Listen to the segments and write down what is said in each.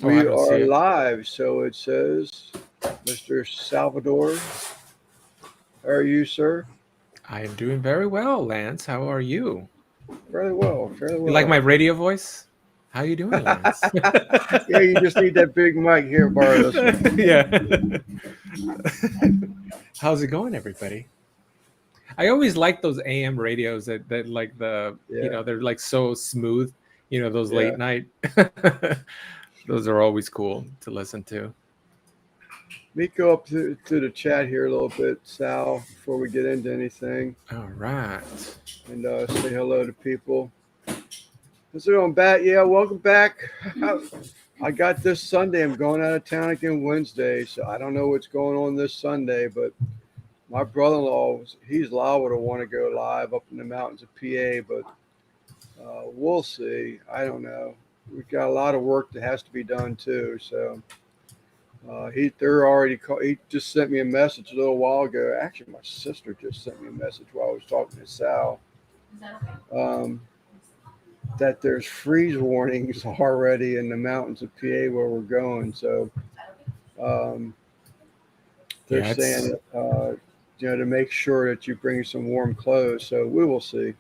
Oh, I We don't see are it. live, so it says, Mr. Salvador, how are you, sir? I am doing very well, Lance. How are you? Fairly well, fairly You like well. my radio voice? How you doing, Lance? Yeah, you just need that big mic here. Borrow this one. Yeah. How's it going, everybody? I always like those AM radios that like Yeah, they're like so smooth. Those yeah. late night. Those are always cool to listen to. Let me go up to the chat here a little bit, Sal, before we get into anything, All right. and say hello to people. How's it going, Bat? Yeah, welcome back. I got this Sunday. I'm going out of town again Wednesday, so I don't know what's going on this Sunday, but my brother-in-law, he's liable to want to go live up in the mountains of PA, but we'll see. I don't know. We've got a lot of work that has to be done too. So they're already he just sent me a message a little while ago. Actually, my sister just sent me a message while I was talking to Sal. Um, that there's freeze warnings already in the mountains of PA where we're going. So um, they're Yeah, saying it's to make sure that you bring some warm clothes. So we will see.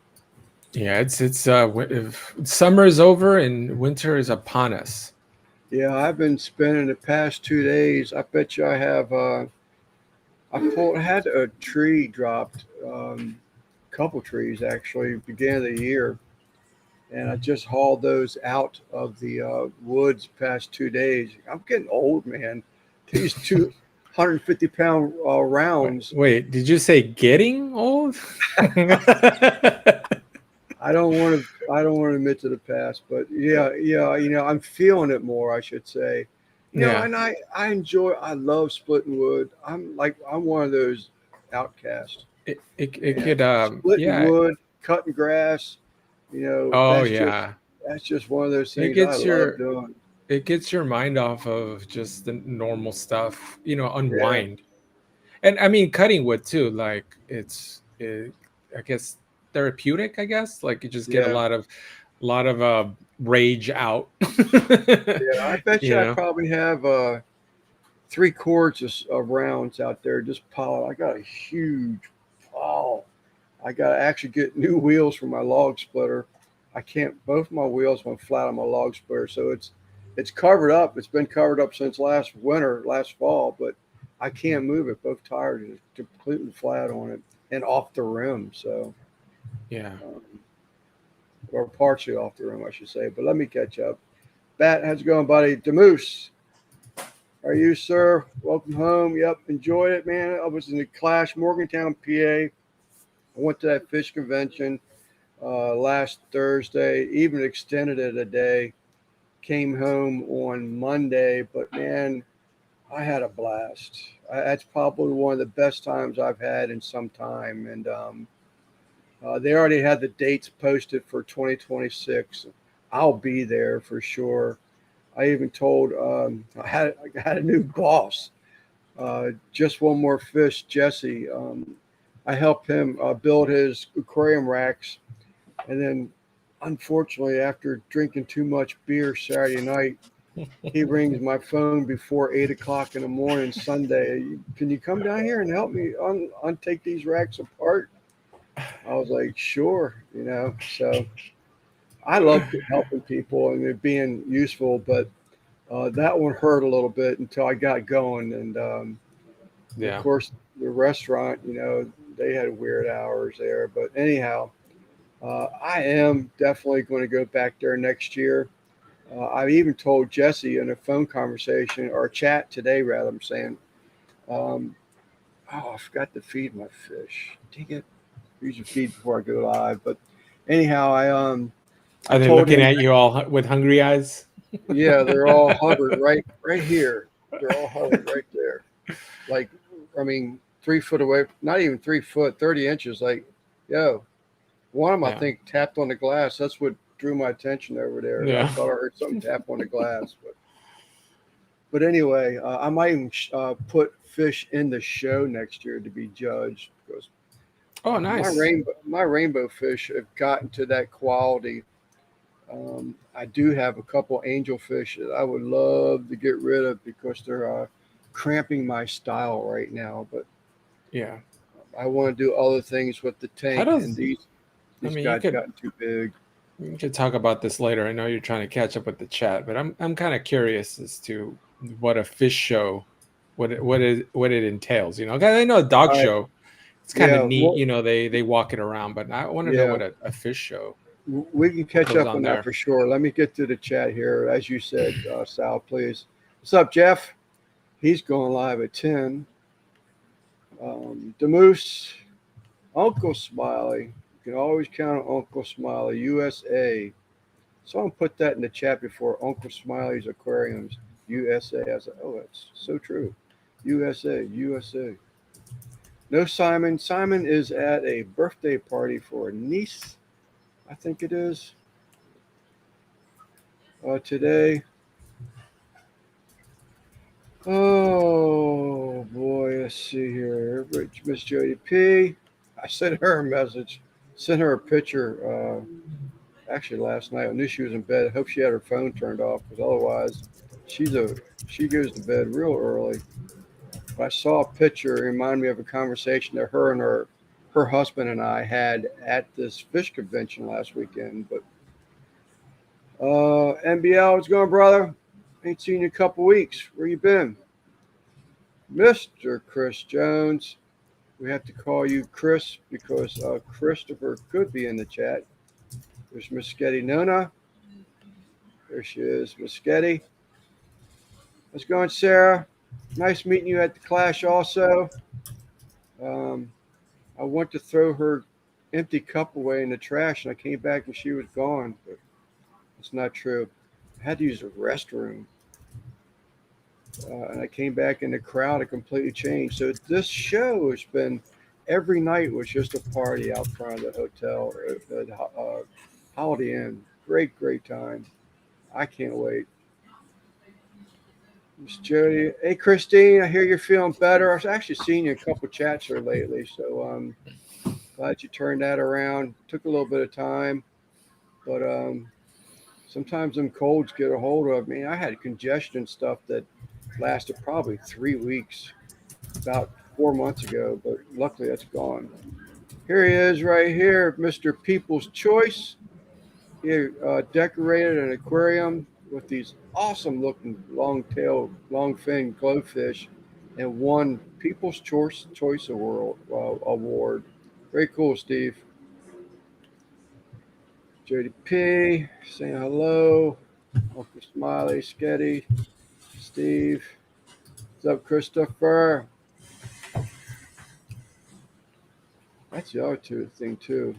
if summer is over and winter is upon us. Yeah, I've been spending the past 2 days. I bet you I have. Had a tree dropped, couple trees actually, beginning of the year, and I just hauled those out of the woods past 2 days. I'm getting old, man. These 250 pound rounds. Wait, did you say getting old? I don't want to. I don't want to admit to the past, but yeah, yeah. I'm feeling it more. I should say. Yeah. And I enjoy. I love splitting wood. I'm one of those outcasts. It And could splitting yeah. wood, cutting grass. Oh That's just yeah. one of those It things I gets love your doing. it gets your mind off of just the normal stuff, Yeah, unwind. And I mean cutting wood too, like I guess therapeutic, I guess. Like you just get a yeah, lot of rage out. yeah. I bet you you I know. probably have 3 cords of rounds out there just piled. I got a huge pile. I got to actually get new wheels for my log splitter. I can't. Both my wheels went flat on my log splitter, so it's covered up. It's been covered up since last winter, last fall, but I can't move it. Both tires are completely flat on it and off the rim. So, Yeah. um, or partially off the rim, I should say. But let me catch up. Bat, how's it going, buddy? Demoose, are you, sir? Welcome home. Yep, enjoyed it, man. I was in the Clash, Morgantown, PA. I went to that fish convention last Thursday, even extended it a day. Came home on Monday, but man, I had a blast. That's probably one of the best times I've had in some time. And they already had the dates posted for 2026. I'll be there for sure. I even told I had a new boss. Just one more fish, Jesse. I helped him build his aquarium racks, and then unfortunately, after drinking too much beer Saturday night, he rings my phone before 8 o'clock in the morning Sunday. Can you come down here and help me untake these racks apart? I was like, sure, So I love helping people and it being useful, but that one hurt a little bit until I got going. And of Yeah. course, the restaurant, they had weird hours there. But anyhow, I am definitely going to go back there next year. I even told Jesse in a phone conversation or chat today, rather, I'm saying, um, oh, I forgot to feed my fish. Dang it. Usually feed before I go live. But anyhow, I Are they told looking him, at you all with hungry eyes? yeah, they're all hovered right here. They're all hovered right there. Like, I mean, 3 foot away, not even 3 foot, 30 inches. Like, yo, one of them, I Yeah. think, tapped on the glass. That's what drew my attention over there. I Yeah. thought I heard something tap on the glass. But anyway, I might even put fish in the show next year to be judged because Oh, nice. my rainbow fish have gotten to that quality. I do have a couple angelfish that I would love to get rid of because they're cramping my style right now. But Yeah. I want to do other things with the How tank, and does I these mean guys gotten too big. you could talk about this later. I know you're trying to catch up with the chat, but I'm kind of curious as to what a fish show, what it entails. You know, 'cause I know a dog All right, show, it's kind of yeah, neat. well, You know, they walk it around, but I want to know yeah, what a fish show, we can what catch goes up on on that there. for sure. Let me get to the chat here, as you said, Sal, please. What's up, Jeff? He's going live at 10. The Moose, Uncle Smiley. You can always count on Uncle Smiley, USA. Someone put that in the chat before. Uncle Smiley's Aquariums, USA. I was like, oh, that's so true. USA, USA. No, Simon. Simon is at a birthday party for a niece, I think it is, today. Oh boy, let's see here. Miss Jody P. I sent her a message, sent her a picture. Actually, last night I knew she was in bed. I hope she had her phone turned off because otherwise, she's a she goes to bed real early. But I saw a picture. It reminded me of a conversation that her and her husband and I had at this fish convention last weekend. But NBL, what's going, brother? Ain't seen you in a couple weeks. Where you been? Mr. Chris Jones. We have to call you Chris because Christopher could be in the chat. There's Miss Sketty Nona. There she is, Miss Sketty. How's it going, Sarah? Nice meeting you at the Clash also. Um, I went to throw her empty cup away in the trash and I came back and she was gone. But it's not true. I had to use the restroom. And I came back and the crowd had completely changed. So this show has been every night was just a party out front of the hotel, Holiday Inn. Great, great time. I can't wait. Miss Jody, hey Christine, I hear you're feeling better. I've actually seen you in a couple chats here lately, so glad you turned that around. Took a little bit of time, but sometimes them colds get a hold of me. I had congestion stuff that lasted probably 3 weeks about 4 months ago, but luckily that's gone. Here he is right here, Mr. People's Choice. He decorated an aquarium with these awesome looking long tail, long fin glowfish and won People's Choice Award. Very cool, Steve. JDP saying hello. Uncle Smiley, Sketty, Steve. What's up, Christopher? That's the other thing too.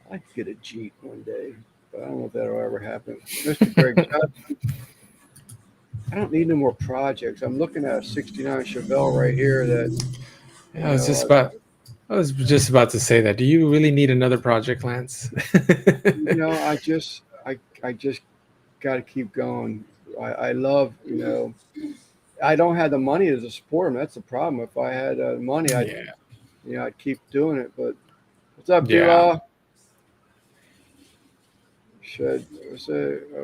I'd like to get a Jeep one day, but I don't know if that'll ever happen. Mr. Greg Johnson, I don't need no more projects. I'm looking at a 69 Chevelle right here that, Yeah, I was just about to say that. Do you really need another project, Lance? I just got to keep going. I love, I don't have the money to support them. That's the problem. If I had money, Yeah. I'd keep doing it. But what's up, Yeah. D-Law? Shed.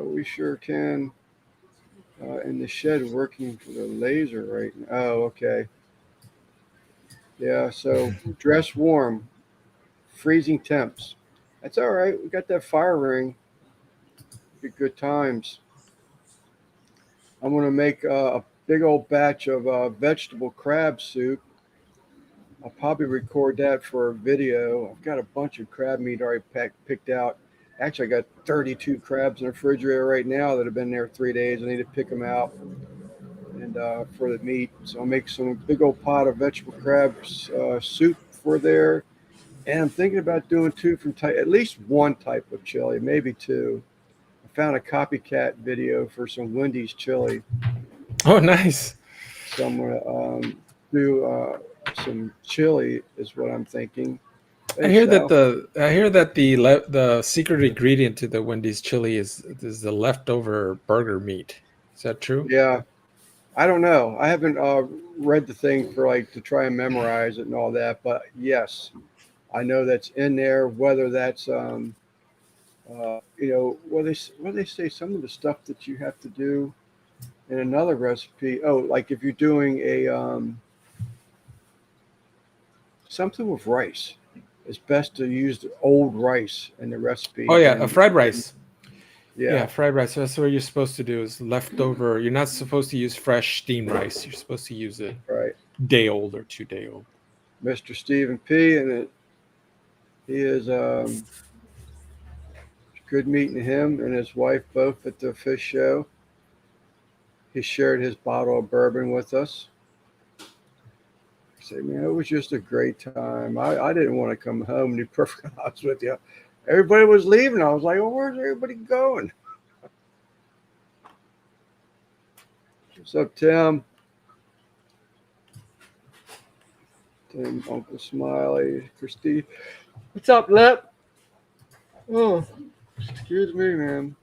We sure can. In the shed working for the laser right now. Oh, okay. Yeah, so dress warm, freezing temps. That's all right. We got that fire ring. Be good times. I'm going to make a big old batch of vegetable crab soup. I'll probably record that for a video. I've got a bunch of crab meat already picked out. Actually, I got 32 crabs in the refrigerator right now that have been there 3 days. I need to pick them out and for the meat. So I'll make some big old pot of vegetable crab soup for there. And I'm thinking about doing at least one type of chili, maybe two. I found a copycat video for some Wendy's chili. Oh, nice. So I'm going to do some chili is what I'm thinking. I hear that the secret ingredient to the Wendy's chili is the leftover burger meat. Is that true? Yeah, I don't know. I haven't read the thing for to try and memorize it and all that, but yes, I know that's in there. Whether that's What they say, some of the stuff that you have to do in another recipe. Oh, like if you're doing a something with rice, it's best to use the old rice in the Oh recipe yeah, a than fried rice. Yeah, yeah, fried rice. So that's what you're supposed to do is leftover. You're not supposed to use fresh steamed rice. You're supposed to use it right. day old or 2 day old. Mr. Stephen P. and he is good meeting him and his wife both at the fish show. He shared his bottle of bourbon with us. I said, man, it was just a great time. I didn't want to come home, to be perfectly honest with you. Everybody was leaving. I was like, well, where's everybody going? What's up, Tim? Tim, Uncle Smiley, Christine. What's up, Lip? Oh, excuse me, man.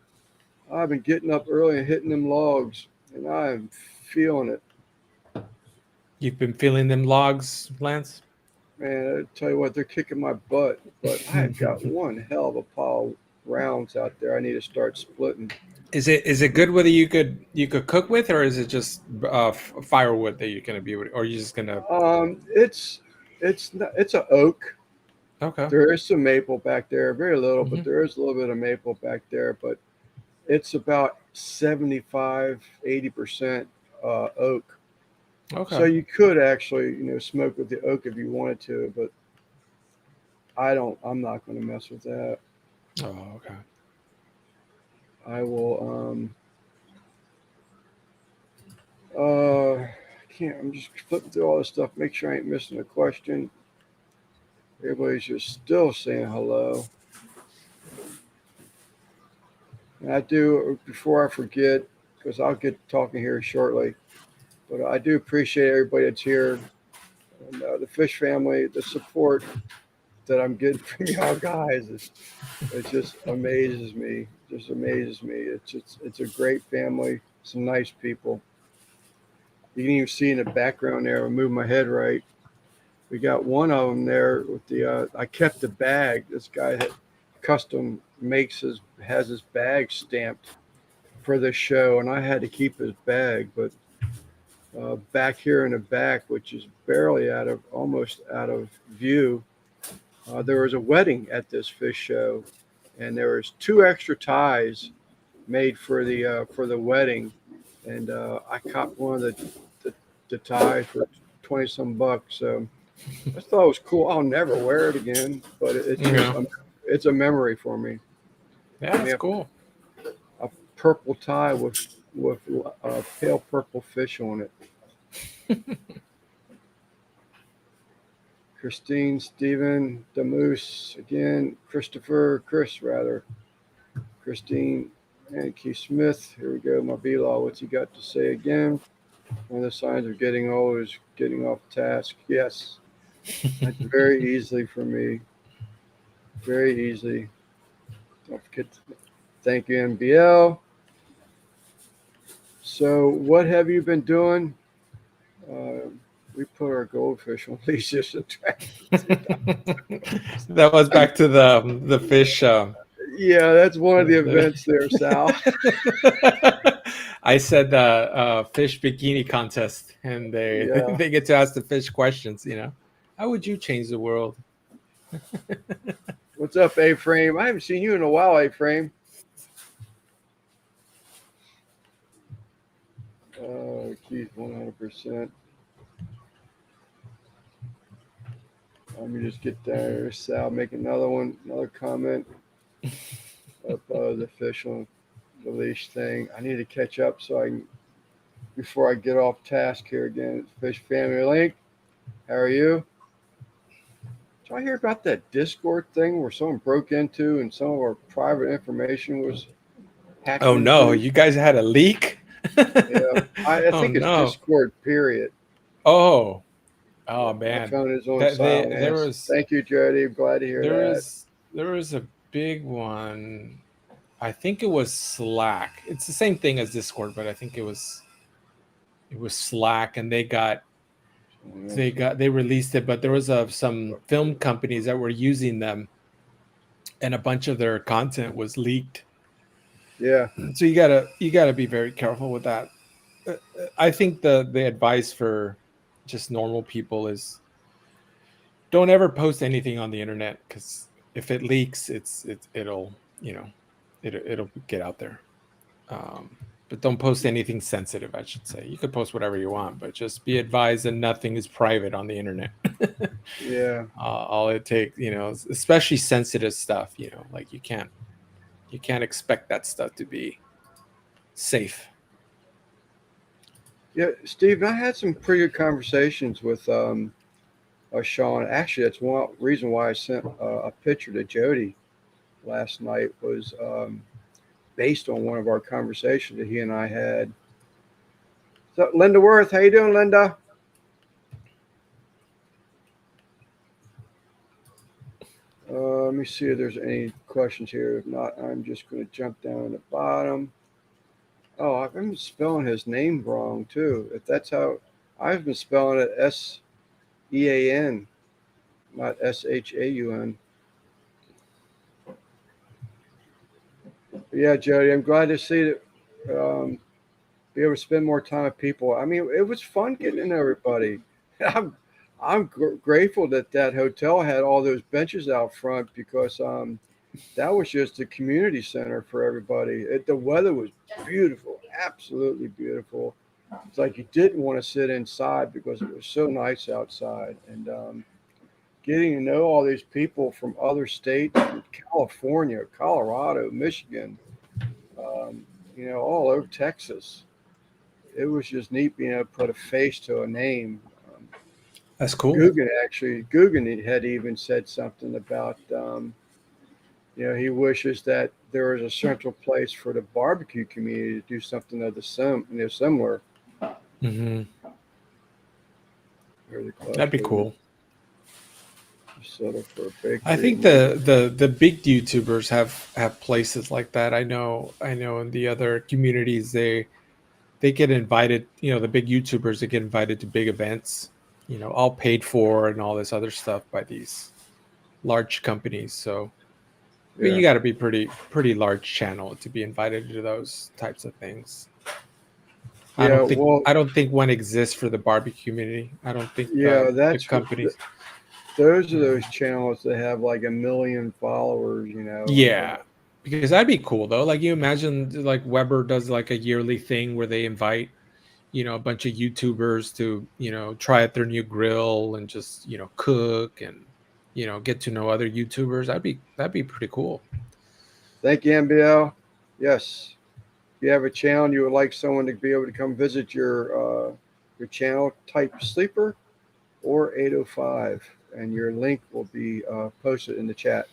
I've been getting up early and hitting them logs, and I'm feeling it. You've been feeling them logs, Lance? Man, I tell you what, they're kicking my butt, but I've got one hell of a pile of rounds out there I need to start splitting. Is it good whether you could cook with, or is it just firewood that you're gonna be able to, or are you just gonna? It's an oak. Okay. There is some maple back there, very little, but Hmm. there is a little bit of maple back there. But it's about 75, 80% oak. So Okay. you could actually, smoke with the oak if you wanted to, but I don't. I'm not going to mess with that. Oh, okay. I will. I can't. I'm just flipping through all this stuff. Make sure I ain't missing a question. Everybody's just still saying hello. And I do, before I forget, because I'll get talking here shortly, but I do appreciate everybody that's here and the Fish family, the support that I'm getting from y'all guys. It just amazes me. Just amazes me. It's a great family. Some nice people. You can even see in the background there. I move my head right. We got one of them there with the. I kept the bag. This guy that custom has his bag stamped for this show, and I had to keep his bag. But back here in the back, which is barely almost out of view, there was a wedding at this fish show, and there was two extra ties made for the wedding, and I caught one of the ties for 20 some bucks. So I thought it was cool. I'll never wear it again, but Yeah. it's a memory for me. Yeah, I that's mean, cool. a purple tie with pale purple fish on it. Christine, Stephen, Damoose, again, Chris rather, Christine, and Keith Smith. Here we go, my B-Law. What's he got to say again? One of the signs of getting old is getting off task. Yes, that's very easily for me. Very easily. Don't forget to thank you, NBL. So, what have you been doing? Uh, we put our goldfish on leashes. That was back to the fish. Yeah, that's one of the The- events there, Sal. I said the fish bikini contest, and they Yeah. they get to ask the fish questions. How would you change the world? What's up, A Frame? I haven't seen you in a while, A Frame. Keith, 100%. Let me just get there. Sal, make another comment of the fish on the leash thing. I need to catch up so I can, before I get off task here again. Fish Family Link, how are you? Did I hear about that Discord thing where someone broke into and some of our private information was hacked Oh no, into? you guys had a leak? Yeah, I Oh think it's no. Discord, period. Oh, Yeah, oh my man. phone is on That they silent. there Yes. was Thank you, Jody. I'm glad to hear there that. was there was a big one. I think it was Slack. It's the same thing as Discord, but I think it was Slack, and they released it, but there was some film companies that were using them and a bunch of their content was leaked. Yeah. So you gotta be very careful with that. I think the advice for just normal people is don't ever post anything on the internet, because if it leaks, it'll it'll get out there. But don't post anything sensitive, I should say. You could post whatever you want, but just be advised that nothing is private on the internet. Yeah. All it takes, especially sensitive stuff, like you can't expect that stuff to be safe. Yeah, Steve, I had some pretty good conversations with Sean. Actually, that's one reason why I sent a picture to Jody last night was based on one of our conversations that he and I had. So, Linda Worth, how you doing, Linda? Let me see if there's any questions here. If not, I'm just going to jump down to the bottom. Oh, I've been spelling his name wrong too. If that's how I've been spelling it, Sean, not Shaun. Yeah, Jody, I'm glad to see that. Be able to spend more time with people. I mean, it was fun getting to know everybody. I'm grateful that that hotel had all those benches out front because that was just a community center for everybody. The weather was beautiful, absolutely beautiful. It's like you didn't want to sit inside because it was so nice outside. And getting to know all these people from other states, from California, Colorado, Michigan, all over Texas. It was just neat being able to put a face to a name. That's cool. Guggen had even said something about, he wishes that there was a central place for the barbecue community to do something of the similar. Hmm. Really close. That'd be cool. Sort of for a bakery. I think the big YouTubers have places like that. I know in the other communities they get invited, the big YouTubers, they get invited to big events, all paid for and all this other stuff by these large companies. So you got to be pretty large channel to be invited to those types of things. I Yeah, don't think well, I don't think one exists for the barbecue community. I don't think yeah, the companies. those are those channels that have like 1 million followers, Yeah, because that'd be cool though. Like you imagine, like Weber does like a yearly thing where they invite, a bunch of YouTubers to, try out their new grill and just, cook and, get to know other YouTubers. That'd be pretty cool. Thank you, MBL. Yes, if you have a channel and you would like someone to be able to come visit your channel, type sleeper or 805, and your link will be posted in the chat.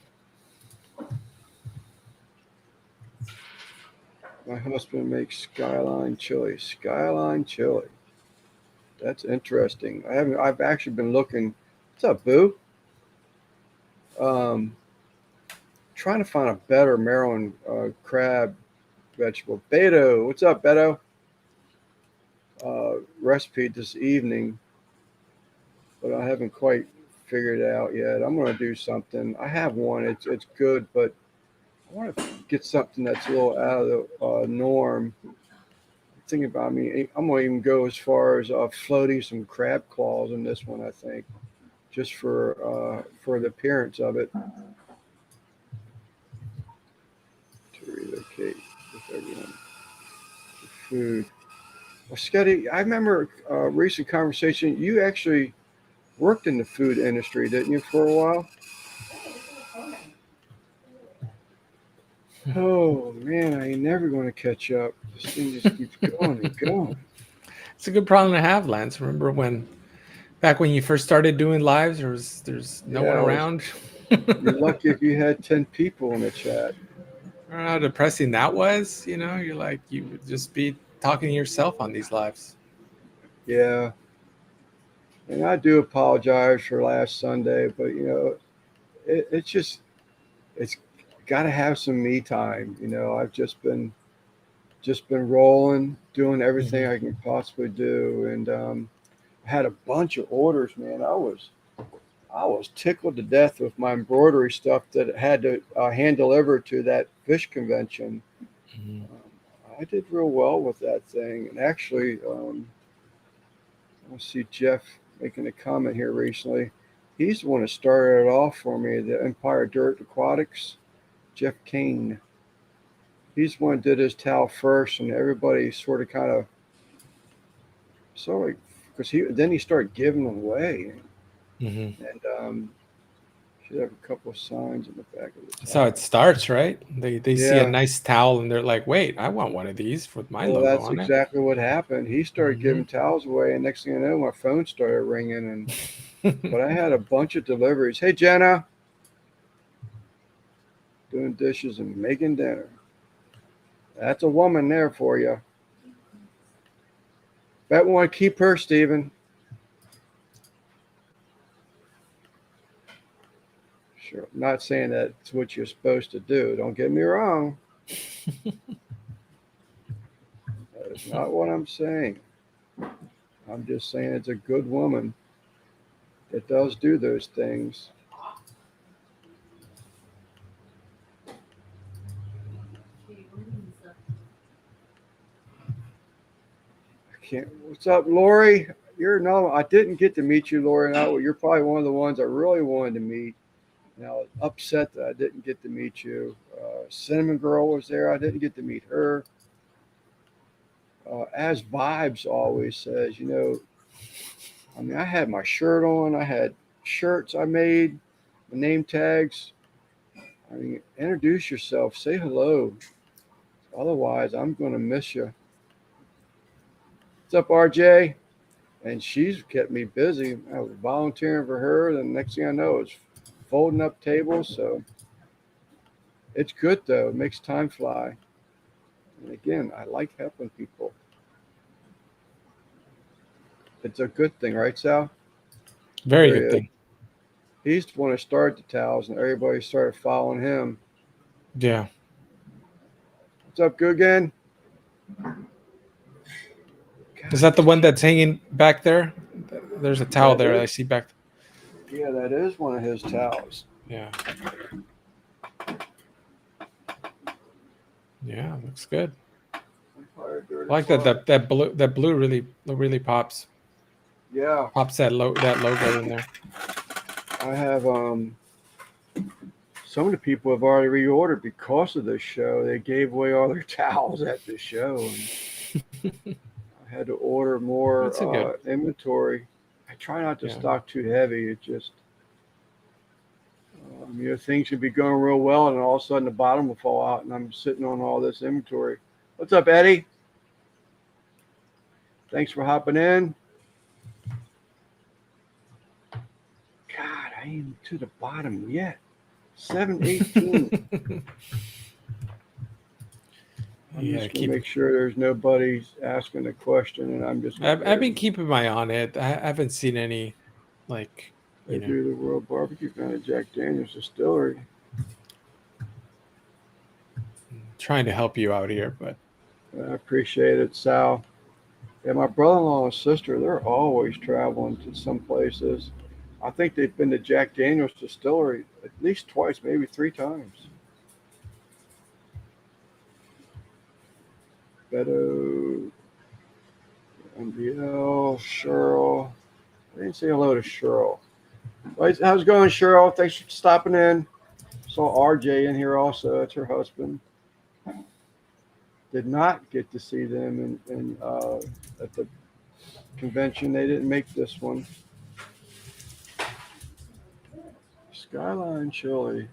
My husband makes Skyline chili. Skyline chili. That's interesting. I've actually been looking. What's up, Boo? Um, Trying to find a better Maryland crab vegetable. Beto, what's up, Beto? Recipe this evening, but I haven't quite figured it out yet. I'm going to do something. I have one. It's good, but I want to get something that's a little out of the norm. Thinking about, I'm going to even go as far as floating some crab claws in this one, I think, just for the appearance of it. To relocate with everyone. Food. Well, Scotty, I remember a recent conversation. You actually worked in the food industry, didn't you, for a while? Oh man, I ain't never going to catch up. This thing just keeps going and going. It's a good problem to have, Lance. Remember back when you first started doing lives, there's no one around. You're lucky if you had 10 people in the chat. I don't know how depressing that was. You're like, you would just be talking to yourself on these lives. Yeah. And I do apologize for last Sunday, but it's got to have some me time. I've just been rolling, doing everything I can possibly do, and I had a bunch of orders, man. I was tickled to death with my embroidery stuff that it had to hand deliver to that fish convention. Mhm. I did real well with that thing, and actually, I see Jeff making a comment here recently. He's the one that started it off for me. The Empire Dirt Aquatics, Jeff Kane. He's the one that did his towel first, and everybody sort of kind of because he started giving them away, Mhm. and should have a couple of signs in the back of the That's how it towel. starts, right? They see a Yeah, nice towel and they're like, "Wait, I want one of these with my well, logo that's on it." exactly what happened. He started Mhm. giving towels away, and next thing I know, my phone started ringing, and but I had a bunch of deliveries. Hey, Jenna, doing dishes and making dinner. That's a woman there for you. Bet we want to keep her, Stephen. Sure. I'm not saying that's what you're supposed to do. Don't get me wrong. That is not what I'm saying. I'm just saying it's a good woman that does do those things. I can't. What's up, Lori? You're no. I didn't get to meet you, Lori. Now you're probably one of the ones I really wanted to meet. And I was upset that I didn't get to meet you. Cinnamon Girl was there. I didn't get to meet her. As Vibes always says, I mean, I had my shirt on. I had shirts I made, the name tags. I mean, introduce yourself. Say hello. Otherwise, I'm going to miss you. What's up, RJ? And she's kept me busy. I was volunteering for her. The next thing I know, it's folding up tables. So it's good, though. It makes time fly. And again, I like helping people. It's a good thing, right, Sal? Very There he good is. thing. He's the one who started the towels, and everybody started following him. Yeah. What's up, Googan? Is God, that the these one kids. that's hanging back there? There's a towel That there I is, see back. yeah, that is one of his towels. Yeah. Yeah, looks good. Empire Dirt I like that Aquatic. that blue really Yeah, pops that logo in there. I have some of the people have already reordered because of this show. They gave away all their towels at the show, and I had to order more That's a good. inventory. I try not to Yeah. stock too heavy. It just things should be going real well, and all of a sudden the bottom will fall out, and I'm sitting on all this inventory. What's up, Eddie? Thanks for hopping in. God, I ain't to the bottom yet. 718. I'm Yeah, just gonna make sure there's nobody asking a question, and I'm just gonna I've go. been keeping my eye on it. I haven't seen any like, They do the World Barbecue Fan at Jack Daniel's Distillery. trying to help you out here, but I appreciate it, Sal. Yeah, my brother-in-law and sister, they're always traveling to some places. I think they've been to Jack Daniel's Distillery at least twice, maybe three times. Beto, MBL, Cheryl. I didn't say hello to Cheryl. How's it going, Cheryl? Thanks for stopping in. Saw RJ in here also. That's her husband. Did not get to see them at the convention. They didn't make this one. Skyline Chili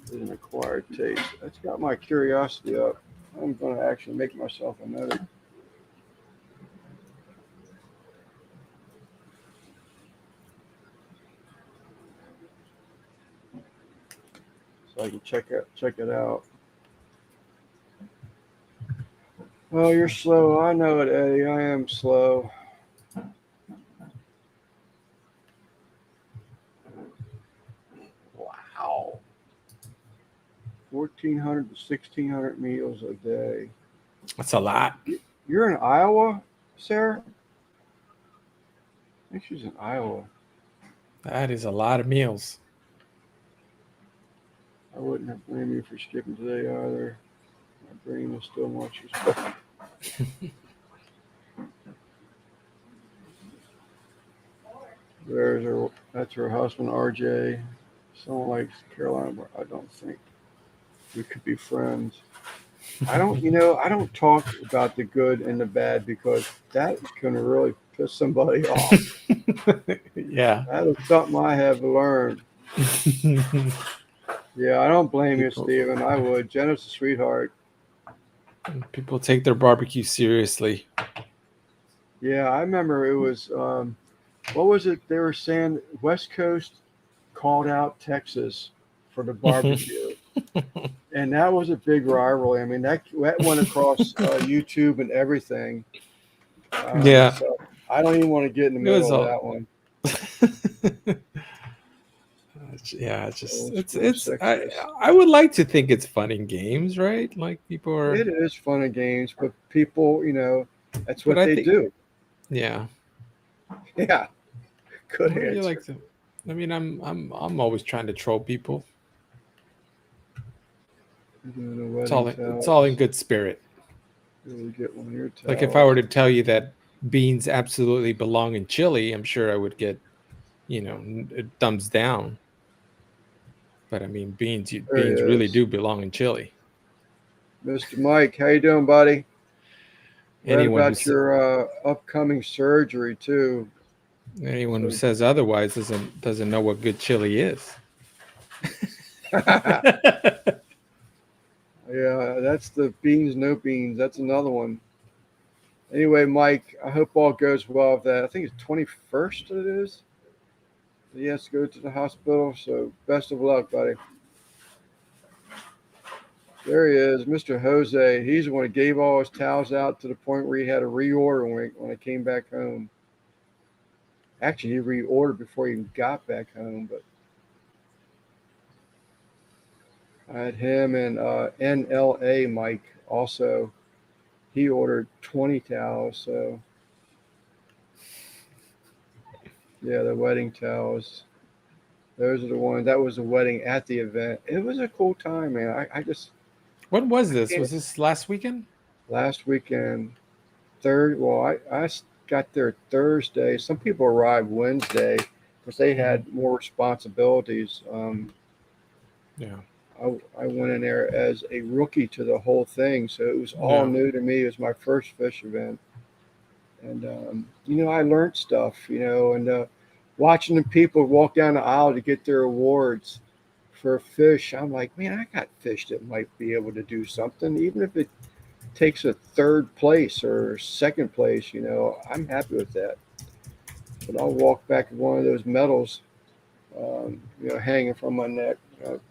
is an acquired taste. That's got my curiosity up. I'm going to actually make myself a note so I can check it out. Oh, you're slow. I know it, Eddie. I am slow. Wow. 1,400 to 1,600 meals a day. that's a lot. You're in Iowa, Sarah? I think she's in Iowa. That is a lot of meals. I wouldn't have blamed you for skipping today either. My brain is still much respect. There's her. That's her husband, RJ. Someone likes Carolina, but I don't think we could be friends. I don't, I don't talk about the good and the bad because that can really piss somebody off. Yeah. That is something I have learned. Yeah, I don't blame you, People, Steven. I would. Jenna's a sweetheart. people take their barbecue seriously. Yeah, I remember it was, what was it they were saying? West Coast called out Texas for the barbecue. And that was a big rivalry. I mean, that went across YouTube and everything. Yeah. So I don't even want to get in the It was middle of all. that one. Yeah, it's just Old it's school it's sexist. I would like to think it's fun in games, right? Like people are, It is fun and games, but people, that's but what I they think do. yeah. Yeah, good Well, you like answer. to. I mean, I'm always trying to troll people. Doing the It's wedding it's all in towels. good spirit. Really get one of your Like if I were towels. to tell you that beans absolutely belong in chili, I'm sure I would get, thumbs down. But I mean, There beans he really is. do belong in chili. Mr. Mike, how you doing, buddy? Read Anyone who about your upcoming surgery too. anyone who So says otherwise doesn't know what good chili is. yeah, that's the beans, no beans. That's another one. Anyway, Mike, I hope all goes well with that. I think it's 21st it is. He has to go to the hospital, so best of luck, buddy. There he is, Mr. Jose. He's the one who gave all his towels out to the point where he had to reorder when I came back home. Actually, he reordered before he even got back home, but I had him and NLA Mike also. He ordered 20 towels, so yeah, the wedding towels. Those are the ones. That was the wedding at the event. It was a cool time, man. I just When was I this? can't. Was this last weekend? Last weekend, third. Well, I got there Thursday. Some people arrived Wednesday because they Mhm. had more responsibilities. Yeah. I went in there as a rookie to the whole thing, so it was all Yeah. new to me. It was my first fish event, and I learned stuff. And watching the people walk down the aisle to get their awards for fish, I'm like, man, I got fish that might be able to do something, even if it takes a third place or second place. I'm happy with that. But I'll walk back with one of those medals, hanging from my neck.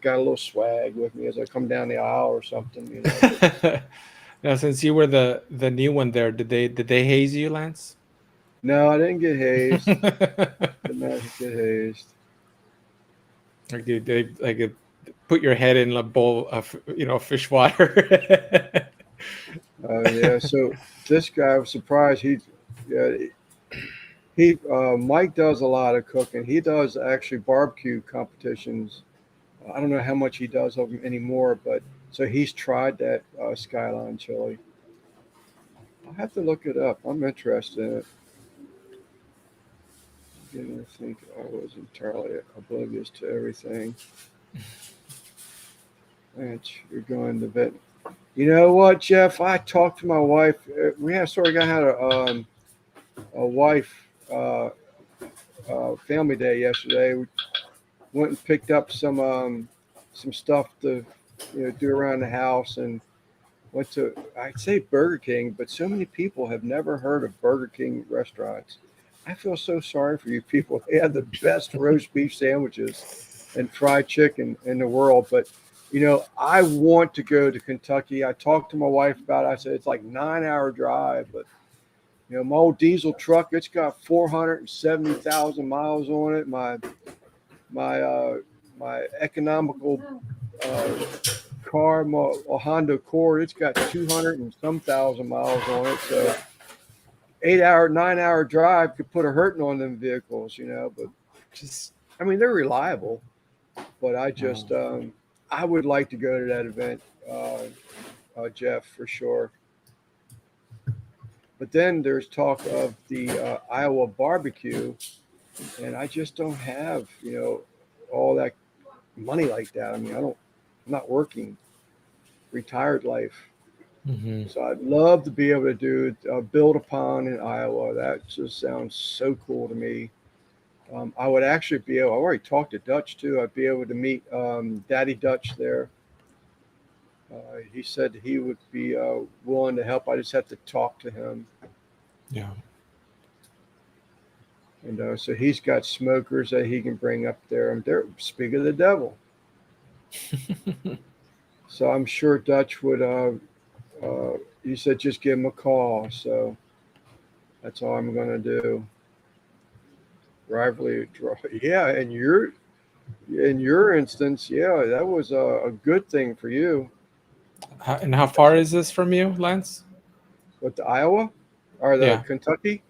Got a little swag with me as I come down the aisle or something. But Now, since you were the new one there, did they haze you, Lance? no, I didn't get hazed. Like, Did not get hazed. did they put your head in a bowl of fish water? Yeah. So this guy, I was surprised. Yeah, Mike does a lot of cooking. He does actually barbecue competitions. I don't know how much he does of them anymore, but so he's tried that Skyline chili. I'll have to look it up. I'm interested in it. I think I was entirely oblivious to everything. Lance, you're going to bed. You know what, Jeff? I talked to my wife. We had sort of had a wife family day yesterday. We went and picked up some stuff to do around the house and went to, I'd say Burger King, but so many people have never heard of Burger King restaurants. I feel so sorry for you people. They have the best roast beef sandwiches and fried chicken in the world. But I want to go to Kentucky. I talked to my wife about it. I said it's like 9 hour drive, but my old diesel truck, it's got 470,000 miles on it. My my economical uh, car, a Honda Accord, it's got 200 and some thousand miles on it. So 8 hour, 9 hour drive could put a hurting on them vehicles. But just I mean, they're reliable, but I Oh. just I would like to go to that event, Jeff, for sure. But then there's talk of the Iowa barbecue, and I just don't have all that money like that. I mean, I'm not working, retired life. Hmm. So I'd love to be able to do build a pond in Iowa. That just sounds so cool to me. I would actually be able. I already talked to Dutch too. I'd be able to meet Daddy Dutch there. He said he would be willing to help. I just have to talk to him. Yeah. And so he's got smokers that he can bring up there. And they're speak of the devil. So I'm sure Dutch would. He said just give him a call. So that's all I'm going to do. Rivalry draw. Yeah, in your instance, yeah, that was a good thing for you. And how far is this from you, Lance? With the Iowa or the Yeah. Kentucky,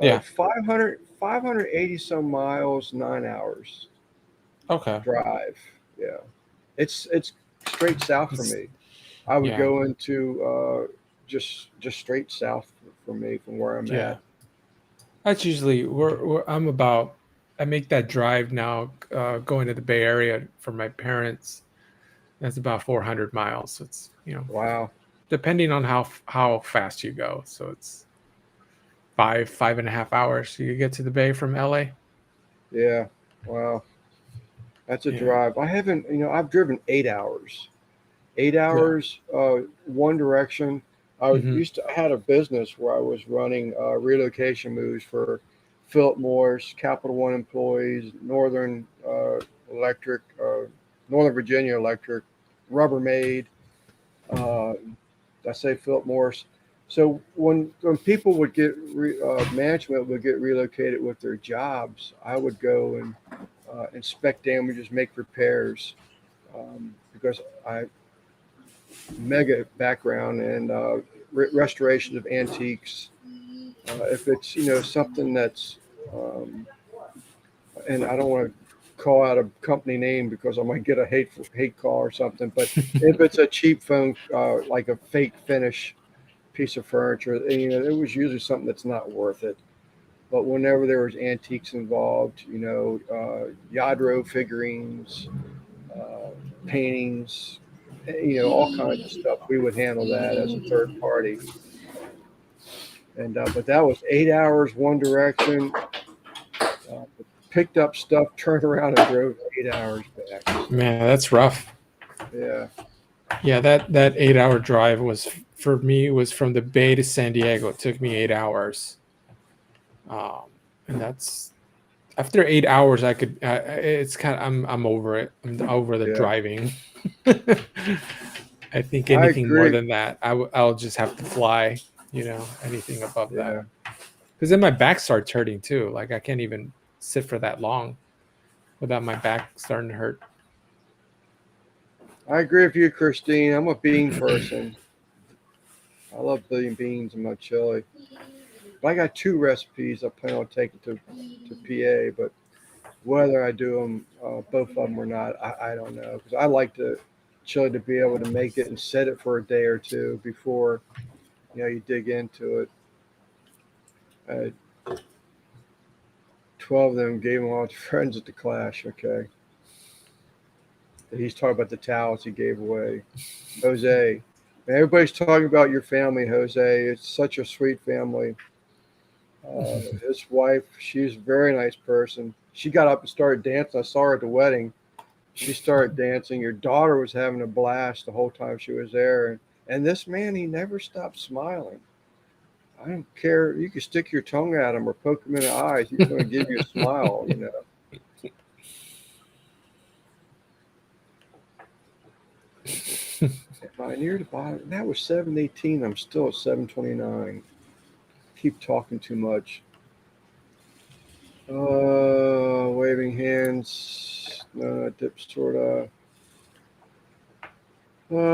Yeah. 580 some miles, 9 hours Okay. drive. Yeah, it's straight south for It's- me. I would yeah. go into just straight south for me from where I'm Yeah. at. That's usually we're I'm about. I make that drive now, going to the Bay Area for my parents. That's about 400 miles. So it's Wow. depending on how fast you go. So it's 5.5 hours. So you get to the Bay from LA. Yeah. Wow. That's a Yeah. drive. I haven't. I've driven 8 hours. eight Yeah. hours, one direction. Hmm. I had a business where I was running relocation moves for Philip Morris, Capital One employees, Electric, Northern Virginia Electric, Rubbermaid. Uh, I say Philip Morris. So when people would get management would get relocated with their jobs, I would go and inspect damages, make repairs, because I mega background and restoration of antiques. If it's something that's, um, and I don't want to call out a company name because I might get a hate call or something, but if it's a cheap phone, like a fake finish piece of furniture, it was usually something that's not worth it. But whenever there was antiques involved, Yadro figurines, uh, paintings, all kinds of stuff. We would handle that as a third party. And but that was 8 hours one direction. Uh, Picked up stuff, turned around, and drove 8 hours back. So Man, that's rough. yeah, Yeah, that 8 hour drive was for me was from the Bay to San Diego. It took me 8 hours. Um, and that's after 8 hours, I could. It's kind of. I'm over it. I'm over the yeah, driving. I think I anything more agree. than that, I'll just have to fly. Anything above that, Yeah, because then my back starts hurting too. Like I can't even sit for that long without my back starting to hurt. I agree with you, Christine. I'm a bean person. I love billion beans in my chili. But I got two recipes I plan on taking to PA, but whether I do them, both of them or not, I don't know. Because I like to chili to be able to make it and set it for a day or two before you dig into it. 12 of them gave them all to friends at the Clash. Okay, he's talking about the towels he gave away. Jose, man, everybody's talking about your family, Jose. It's such a sweet family. His wife, she's a very nice person. She got up and started dancing. I saw her at the wedding. She started dancing. Your daughter was having a blast the whole time she was there. And this man, he never stopped smiling. I don't care. You can stick your tongue at him or poke him in the eyes. He's going to give you a smile. Am I near the bottom? That was 718. I'm still at 729. Keep talking too much. Waving hands. No, dips toward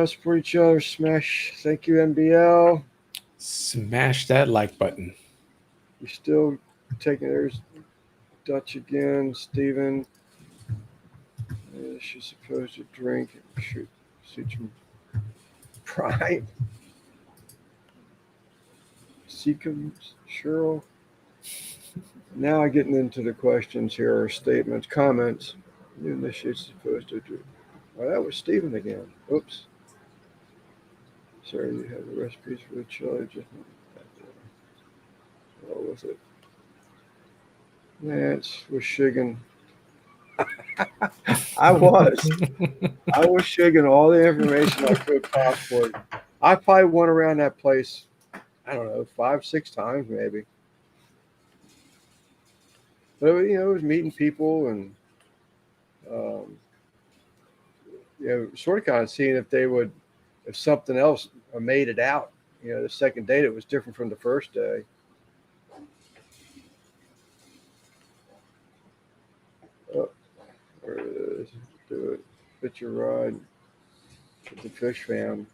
support each other. Smash. Thank you, NBL. Smash that like button. You still taking there's Dutch again, Steven. She's supposed to drink and shoot some pride. Seacom, Cheryl. Now getting into the questions here, or statements, comments. New initiate supposed to do. Well, that was Stephen again. Oops. Sorry, you have the recipes for the chili. Just what was it? Lance was shigging. I was shigging all the information I could possibly. I probably went around that place, I don't know, 5, 6 times maybe. But it was meeting people and sort of kind of seeing if something else made it out. The second date, it was different from the first day. Oh, where it is. Do it. Fit your ride with the fish fam.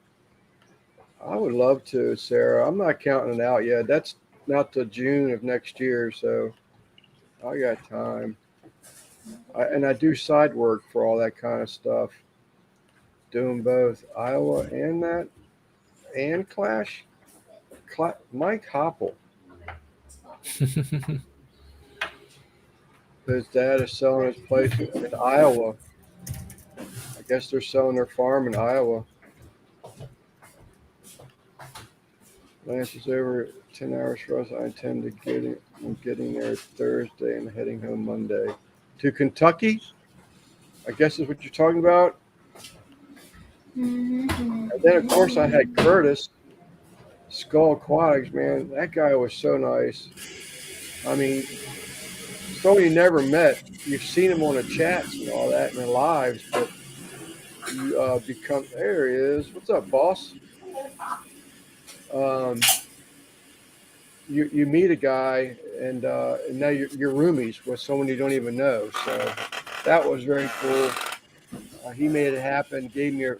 I would love to, Sarah. I'm not counting it out yet. That's not till June of next year, so I got time. And I do side work for all that kind of stuff. Doing both Iowa and that and Clash. Mike Hopple. His dad is selling his place in Iowa. I guess they're selling their farm in Iowa. Lance is over 10 hours for us. I intend to getting there Thursday and heading home Monday. To Kentucky? I guess is what you're talking about. And then, of course, I had Curtis, Skull Aquatics, man. That guy was so nice. I mean, someone you never met. You've seen him on the chats and all that in their lives, but you become, there he is. What's up, boss? You meet a guy, and now you're roomies with someone you don't even know. So that was very cool. He made it happen, gave me a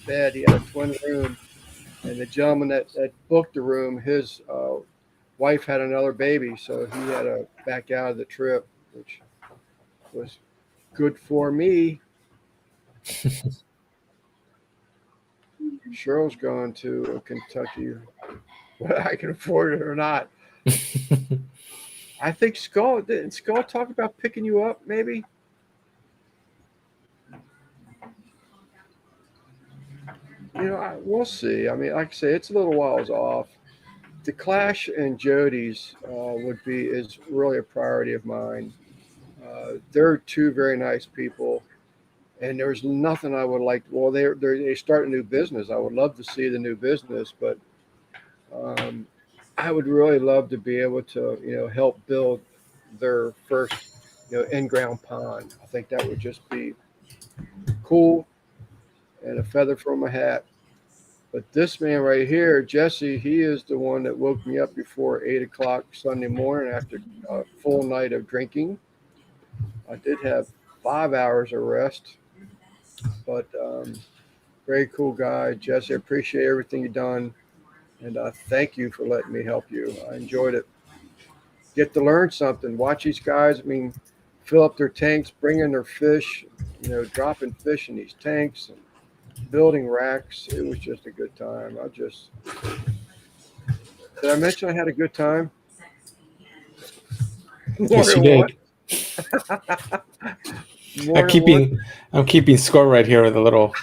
bed. He had a twin room. And the gentleman that booked the room, his wife had another baby, so he had to back out of the trip, which was good for me. Cheryl's going to Kentucky, whether I can afford it or not. I think didn't Skull talk about picking you up, maybe? We'll see. I mean, like I say, it's a little whiles off. The Clash and Jody's is really a priority of mine. They're two very nice people, and there's nothing I would like. Well, they start a new business. I would love to see the new business, but I would really love to be able to help build their first in-ground pond. I think that would just be cool and a feather from my hat. But this man right here, Jesse, he is the one that woke me up before 8 o'clock Sunday morning after a full night of drinking. I did have 5 hours of rest, but very cool guy. Jesse, I appreciate everything you've done, and thank you for letting me help you. I enjoyed it. Get to learn something. Watch these guys, fill up their tanks, bring in their fish, dropping fish in these tanks, and building racks. It was just a good time. Did I mention I had a good time? Yes, you did. I'm keeping score right here with a little.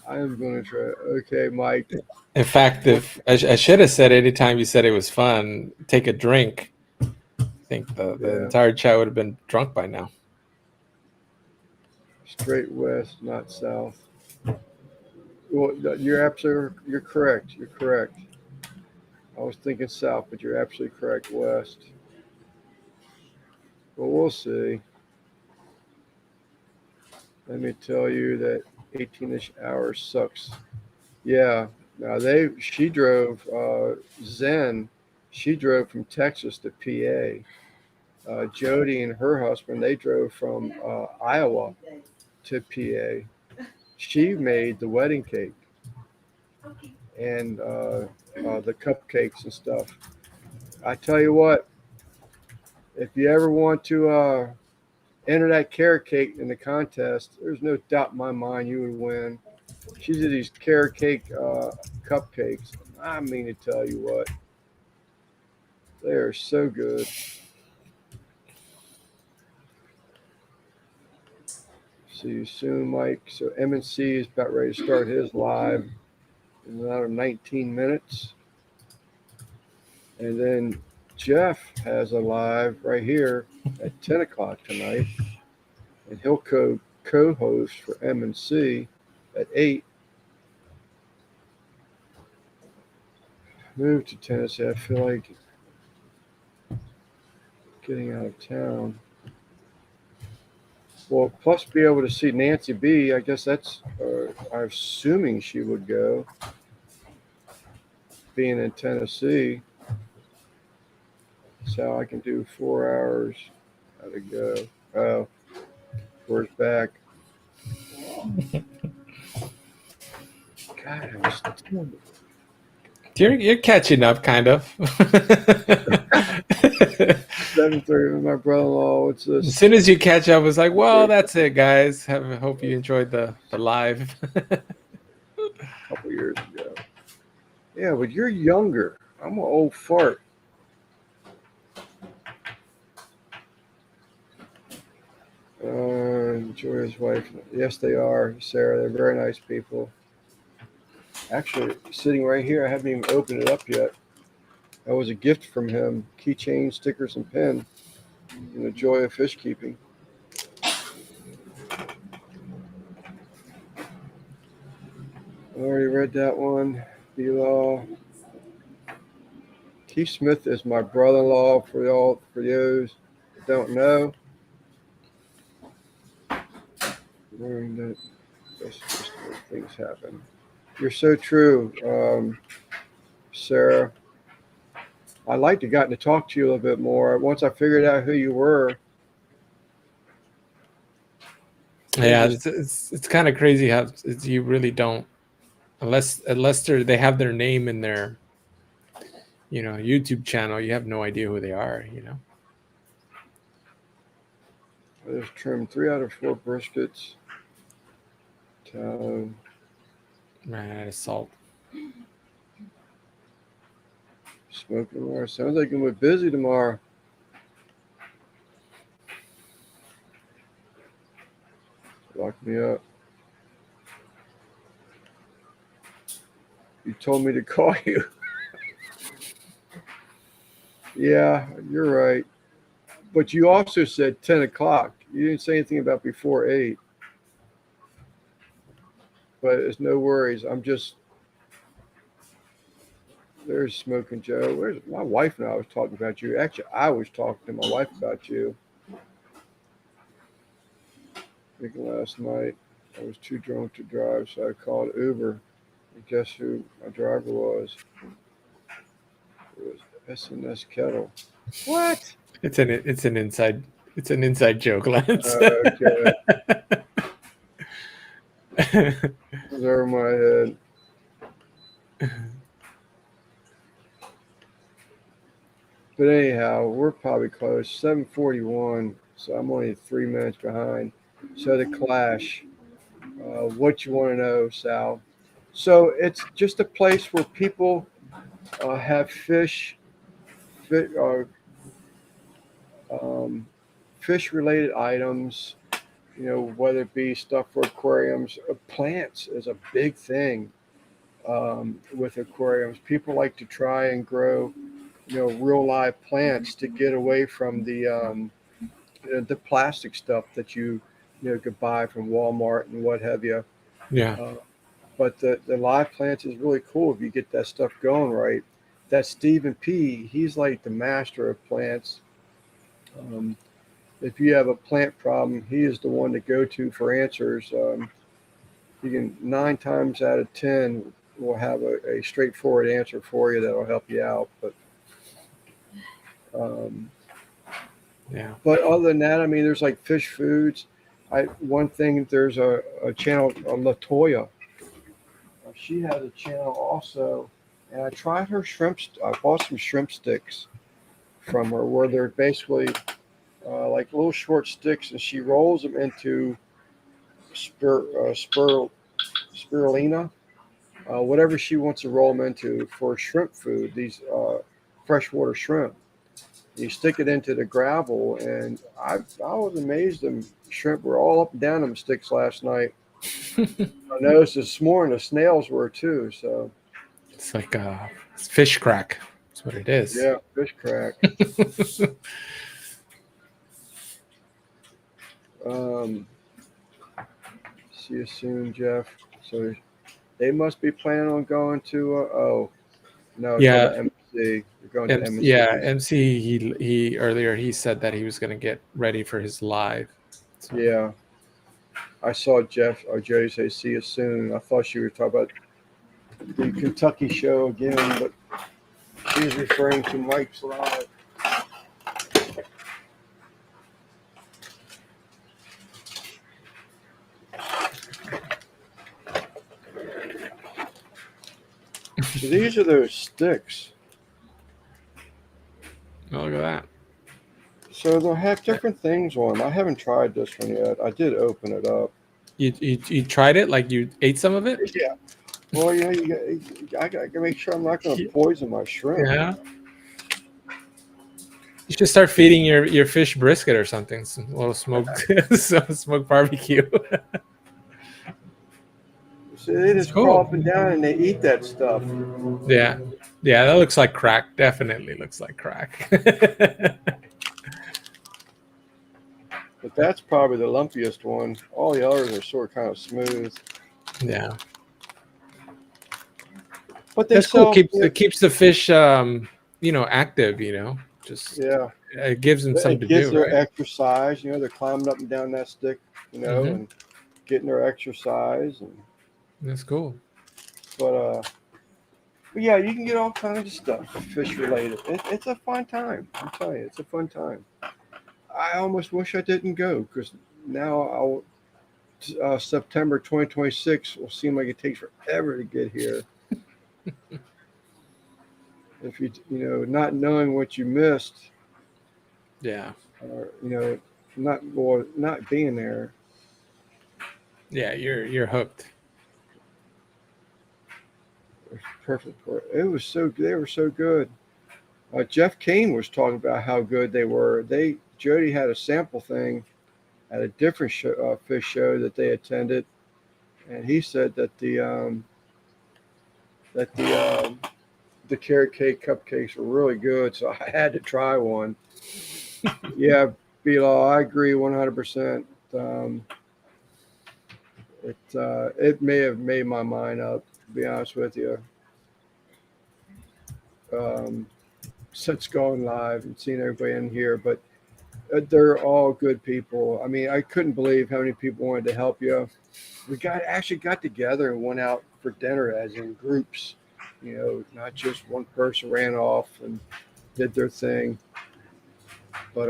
I am going to try. Okay, Mike. In fact, if I should have said anytime you said it was fun, take a drink. I think the entire chat would have been drunk by now. Straight west, not south. Well, you're correct. You're correct. I was thinking south, but you're absolutely correct, west. Well, we'll see. Let me tell you that 18-ish hours sucks. Yeah. Now she drove Zen. She drove from Texas to PA. Jody and her husband, they drove from Iowa to PA. She made the wedding cake and the cupcakes and stuff. I tell you what, if you ever want to enter that carrot cake in the contest, there's no doubt in my mind you would win. She did these carrot cake cupcakes. I mean to tell you what, they are so good. See you soon, Mike. So M&C is about ready to start his live in another 19 minutes. And then Jeff has a live right here at 10 o'clock tonight. And he'll co-host for M&C at 8. Move to Tennessee. I feel like getting out of town. Well, plus be able to see Nancy B. I guess that's, I'm assuming she would go, being in Tennessee. So I can do 4 hours. How to go? Oh, where's back? God, I was You're catching up, kind of. 7:30 with my brother-in-law. What's As this? soon as you catch up, it's like, well, that's it, guys. Hope you enjoyed the live. A couple years ago. Yeah, but you're younger. I'm an old fart. Enjoy his wife. Yes, they are, Sarah. They're very nice people. Actually, sitting right here, I haven't even opened it up yet. That was a gift from him. Keychain, stickers, and pen. And the joy of fish keeping. I already read that one. B-Law. Keith Smith is my brother-in-law for those that don't know. Learning that that's just the way things happen. You're so true, Sarah. I'd like to gotten to talk to you a little bit more. Once I figured out who you were. Yeah, it's kind of crazy how you really don't, unless they have their name in their, YouTube channel, you have no idea who they are. There's trimmed 3 out of 4 briskets. Tallow. Man, out of salt. Smoking tomorrow. Sounds like I'm busy tomorrow. Lock me up. You told me to call you. Yeah, you're right. But you also said 10 o'clock. You didn't say anything about before 8. But it's no worries. There's Smoking Joe. Where's my wife and I was talking about you. Actually, I was talking to my wife about you. I think last night I was too drunk to drive, so I called Uber. And guess who my driver was? It was SNS Kettle. What? It's an inside joke, Lance. Okay. It was over my head. But anyhow, we're probably close. 7:41, so I'm only 3 minutes behind. So the Clash. What you want to know, Sal? So it's just a place where people have fish-related items. Whether it be stuff for aquariums, plants is a big thing with aquariums. People like to try and grow, real live plants to get away from the plastic stuff that you could buy from Walmart and what have you. Yeah. But the live plants is really cool if you get that stuff going right. That Stephen P., he's like the master of plants. If you have a plant problem, he is the one to go to for answers. You can 9 times out of 10 will have a straightforward answer for you that'll help you out. But yeah. But other than that, I mean, there's like fish foods. There's a channel on Latoya. She has a channel also, and I tried her shrimp. I bought some shrimp sticks from her, where they're basically like little short sticks, and she rolls them into spirulina, whatever she wants to roll them into for shrimp food. These freshwater shrimp. You stick it into the gravel, and I was amazed. Them shrimp were all up and down them sticks last night. I noticed this morning the snails were too. So It's like it's fish crack. That's what it is. yeah, fish crack. See you soon, Jeff. So they must be planning on going to. Oh no, Yeah. to the MC. They're going to MC. Yeah, MC. He earlier he said that he was going to get ready for his live. So. Yeah. I saw Jeff or Jody say, "See you soon." I thought she was talking about the Kentucky show again, but she was referring to Mike's Live. So these are those sticks. Oh, look at that. So they'll have different things on. I haven't tried this one yet. I did open it up. You tried it? Like you ate some of it? Yeah. Well, I got to make sure I'm not going to poison my shrimp. Yeah. You should start feeding your fish brisket or something. Some little smoked smoked barbecue. See, they just crawl up and down and they eat that stuff. Yeah. Yeah, that looks like crack. Definitely looks like crack. But that's probably the lumpiest one. All the others are sort of kind of smooth. Yeah. But that's cool. It keeps the fish active, Just it gives them something to do. It gives their exercise, they're climbing up and down that stick, and getting their exercise, and that's cool. But yeah, you can get all kinds of stuff fish related. It's a fun time. I'm telling you, it's a fun time. I almost wish I didn't go, because now September 2026 will seem like it takes forever to get here. If you not knowing what you missed, yeah, or not being there, yeah, you're hooked. It's perfect for it. They were so good. Jeff Kane was talking about how good they were. Jody had a sample thing at a different fish show that they attended, and he said that the carrot cake cupcakes were really good, so I had to try one. Yeah, Bilal, I agree 100%. It may have made my mind up, to be honest with you. Since going live and seeing everybody in here, but they're all good people. I mean, I couldn't believe how many people wanted to help you. We actually got together and went out for dinner as in groups. Not just one person ran off and did their thing. But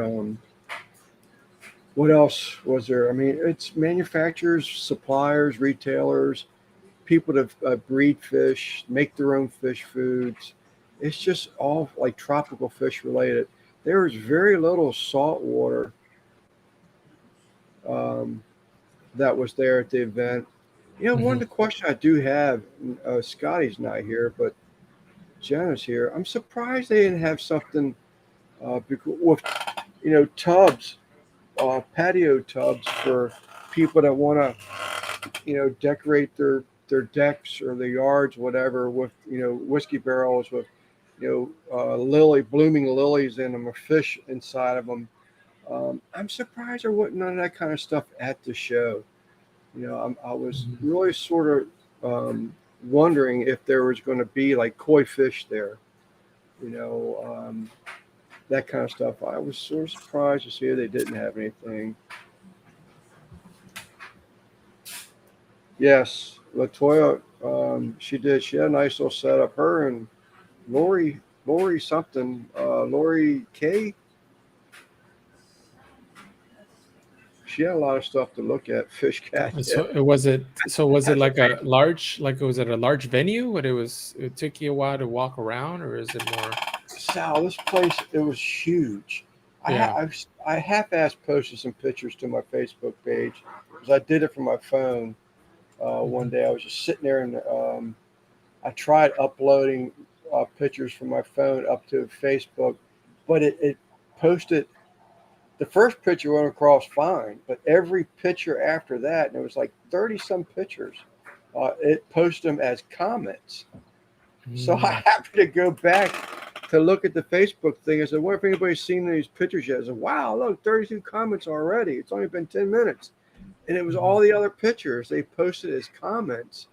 what else was there? I mean, it's manufacturers, suppliers, retailers, people that breed fish, make their own fish foods. It's just all like tropical fish related. There was very little salt water that was there at the event. One of the questions I do have, Scotty's not here, but Jenna's here. I'm surprised they didn't have something with, tubs, patio tubs for people that want to, decorate their decks or their yards, whatever, with, whiskey barrels with, blooming lilies in them or fish inside of them. I'm surprised there wasn't none of that kind of stuff at the show. I was really sort of wondering if there was going to be like koi fish there, that kind of stuff. I was sort of surprised to see they didn't have anything. Yes, Latoya, she did. She had a nice little setup. Her and Lori something, Lori K. She had a lot of stuff to look at. Fish cat. So was it like a large, was it a large venue? But it took you a while to walk around, or is it more? Sal, this place, it was huge. Yeah. I half-assed posted some pictures to my Facebook page because I did it from my phone. One Mhm. day I was just sitting there and I tried uploading pictures from my phone up to Facebook, but it posted the first picture went across fine, but every picture after that, and it was like 30 some pictures, it posted them as comments. So I Mm. happened to go back to look at the Facebook thing. I said, "What if anybody's seen these pictures yet?" I said, "Wow, look, 32 comments already. It's only been 10 minutes." And it was Mhm. all the other pictures they posted as comments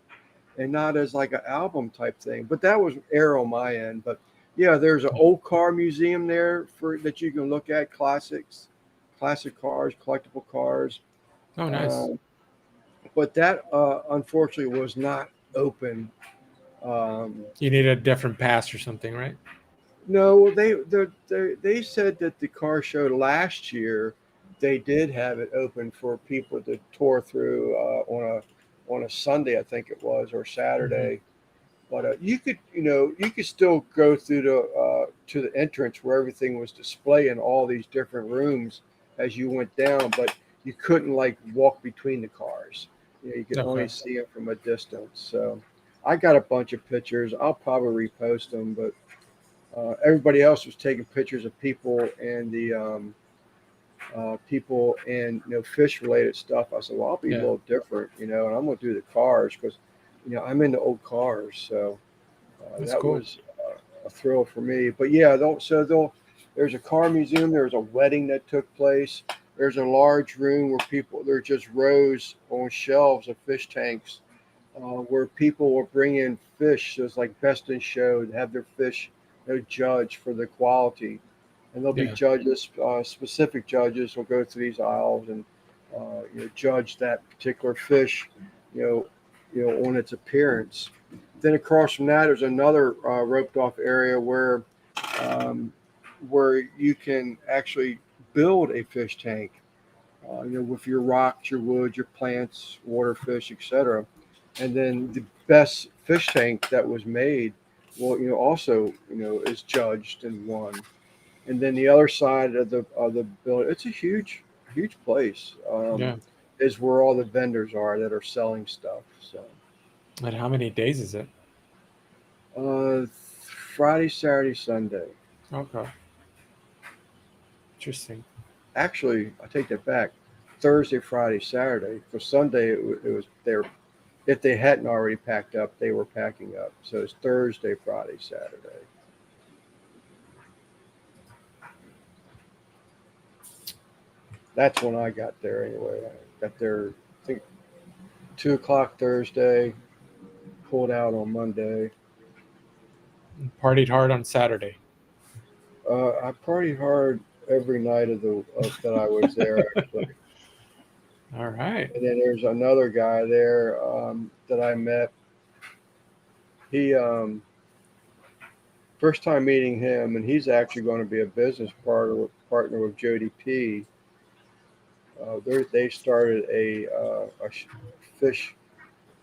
and not as like an album type thing. But that was error on my end. But yeah, there's an old car museum there for that you can look at classics, classic cars, collectible cars. Oh, nice. Um, but that unfortunately was not open. Um, You need a different pass or something, right? no, they said that the car show last year they did have it open for people to tour through on a Sunday, I think it was, or Mhm. Saturday. But you could still go through to the entrance where everything was displayed in all these different rooms as you went down, but you couldn't like walk between the cars. You could only Okay. see it from a distance. So I got a bunch of pictures. I'll probably repost them, but everybody else was taking pictures of people and the people and fish related stuff. I said, well, I'll be a Yeah. little different, and I'm gonna do the cars because I'm into old cars. So That's that cool. was a thrill for me. But yeah, there's a car museum. There's a wedding that took place. There's a large room where there's just rows on shelves of fish tanks where people will bring in fish. So it's like best in show to have their fish judged for the quality. And there'll be Yeah. judges, specific judges will go through these aisles and judge that particular fish, you know, on its appearance. Then across from that, there's another roped off area um, where you can actually build a fish tank, with your rocks, your wood, your plants, water fish, etc. And then the best fish tank that was made, well, also, is judged and won. And then the other side of the building, it's a huge place. Yeah. Is where all the vendors are that are selling stuff. So And how many days is it? Friday, Saturday, Sunday. Okay. Interesting. Actually, I take that back. Thursday, Friday, Saturday. For Sunday, it was there. If they hadn't already packed up, they were packing up. So it's Thursday, Friday, Saturday. That's when I got there anyway. I got there, I think, 2 o'clock Thursday. Pulled out on Monday. Partied hard on Saturday. I partied hard every night that I was there actually. All right. And then there's another guy there that I met. He first time meeting him, and he's actually going to be a business partner with Jody P. They started a fish,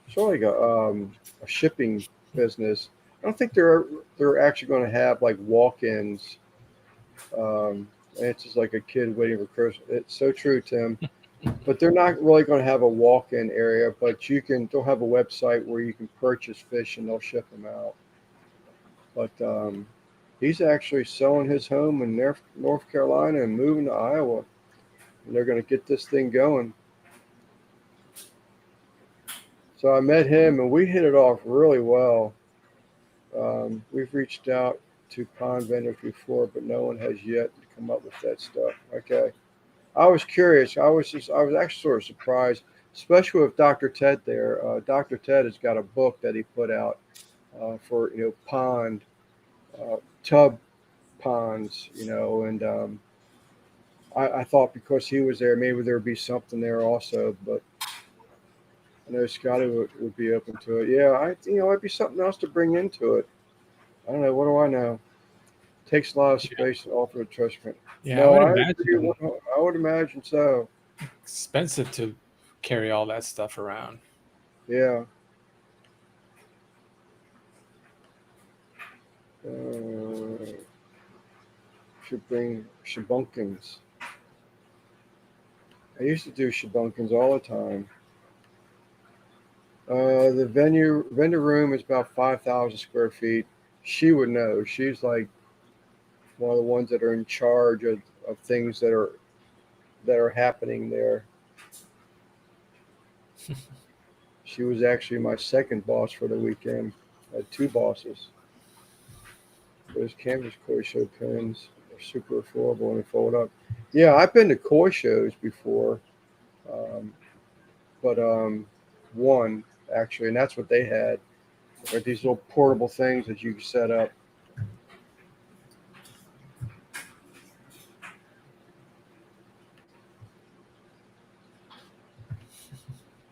sort of like a shipping business. I don't think they're actually going to have like walk-ins. And it's just like a kid waiting for Christmas. It's so true, Tim. But they're not really going to have a walk-in area. But they'll have a website where you can purchase fish and they'll ship them out. But he's actually selling his home in North Carolina and moving to Iowa. And they're going to get this thing going. So I met him and we hit it off really well. We've reached out to pond vendors before, but no one has yet come up with that stuff. Okay. I was curious. I was actually sort of surprised, especially with Dr. Ted there. Dr. Ted has got a book that he put out for pond tub ponds, and I thought because he was there, maybe there would be something there also. But I know Scotty would be open to it. Yeah, it'd be something else to bring into it. I don't know. What do I know? Takes a lot of Yeah. space to offer a trash can. Yeah. I No, would I agree. imagine I would imagine so. expensive to carry all that stuff around. Yeah. Uh, should bring shabunkins. I used to do shabunkins all the time. The vendor room is about 5,000 square feet. She would know. She's like one of the ones that are in charge of things that are happening there. She was actually my second boss for the weekend. I had two bosses. Those canvas koi show pins are super affordable when they fold up. Yeah, I've been to koi shows before, um, but one actually, and that's what they had. Like these little portable things that you can set up.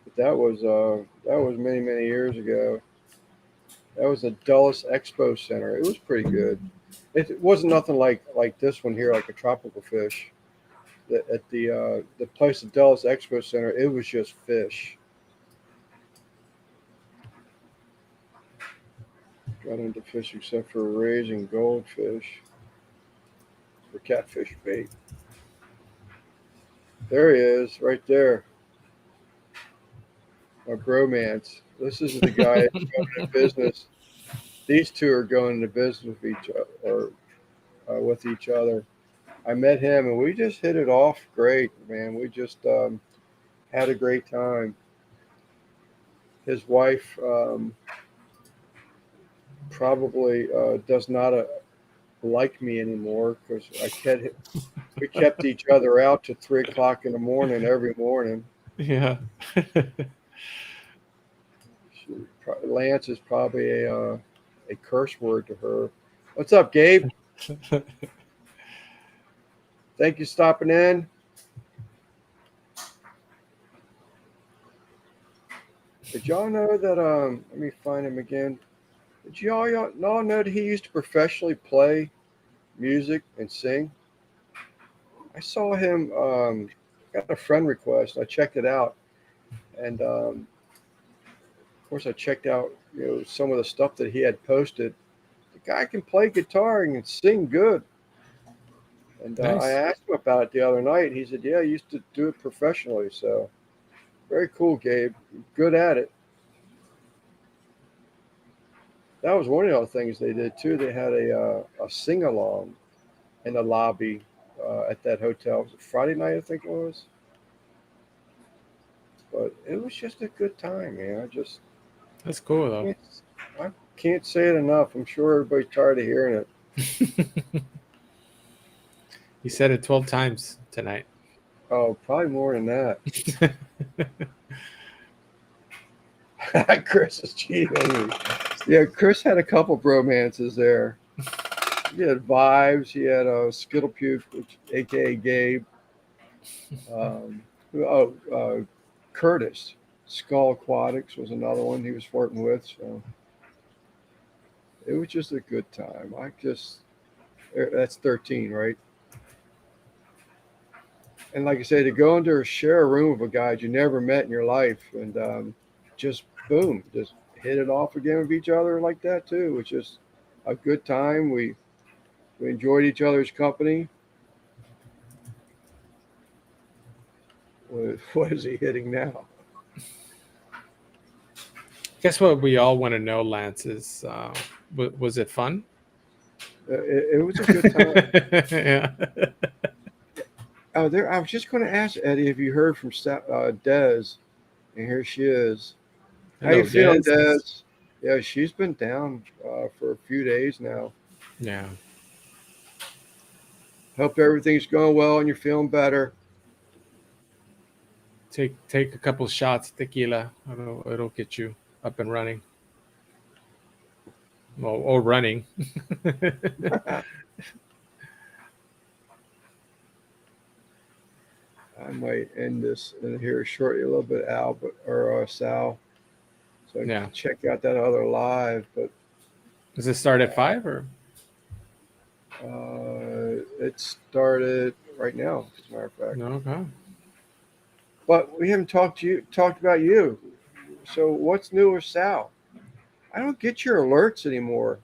But that was many years ago. That was the Dulles Expo Center. It was pretty good. It wasn't nothing like this one here, like a tropical fish. At the place at Dulles Expo Center, it was just fish. Got into fish except for raising goldfish for catfish bait. There he is, right there. My bromance. This is the guy that's going into business. These two are going into business with each other, or with each other. I met him and we just hit it off great, man. We just had a great time. His wife probably does not like me anymore because we kept each other out to 3 o'clock in the morning every morning. Yeah. Lance is probably a curse word to her. What's up, Gabe? Thank you for stopping in. Did y'all know that? Let me find him again. Did y'all know that he used to professionally play music and sing? I saw him. Got a friend request. I checked it out, and of course, I checked out some of the stuff that he had posted. The guy can play guitar and can sing good. And I Nice. asked him about it the other night. He said, "Yeah, I used to do it professionally." So very cool, Gabe. Good at it. That was one of the things they did too. They had a sing along in the lobby at that hotel. Was it Friday night? I think it was. But it was just a good time, man. That's cool though. Can't, I can't say it enough. I'm sure everybody's tired of hearing it. You said it 12 times tonight. Oh, probably more than that. Chris is cheating on me. Yeah, Chris had a couple bromances there. He had Vibes. He had Skittle Puke, which AKA Gabe. Um, Curtis. Skull Aquatics was another one he was flirting with. So it was just a good time. That's 13, right? And like I said, to go into share a room with a guy you never met in your life and just boom, just hit it off again with each other like that too. It was just a good time. We enjoyed each other's company. What is he hitting now? Guess what we all want to know, Lance, is was it fun? It was a good time. Yeah. Oh, there. I was just going to ask Eddie if you heard from Des, and here she is. How Hello, you feeling, Des. Des? Yeah, she's been down for a few days now. Yeah. Hope everything's going well and you're feeling better. Take a couple shots of tequila. It'll get you up and running. Well, or running. I might end this in here shortly a little bit, Sal. So Yeah. check out that other live. But Does it start at 5 or? it started right now, as a matter of fact. No. Okay. But we haven't talked about you. So what's new with Sal? I don't get your alerts anymore.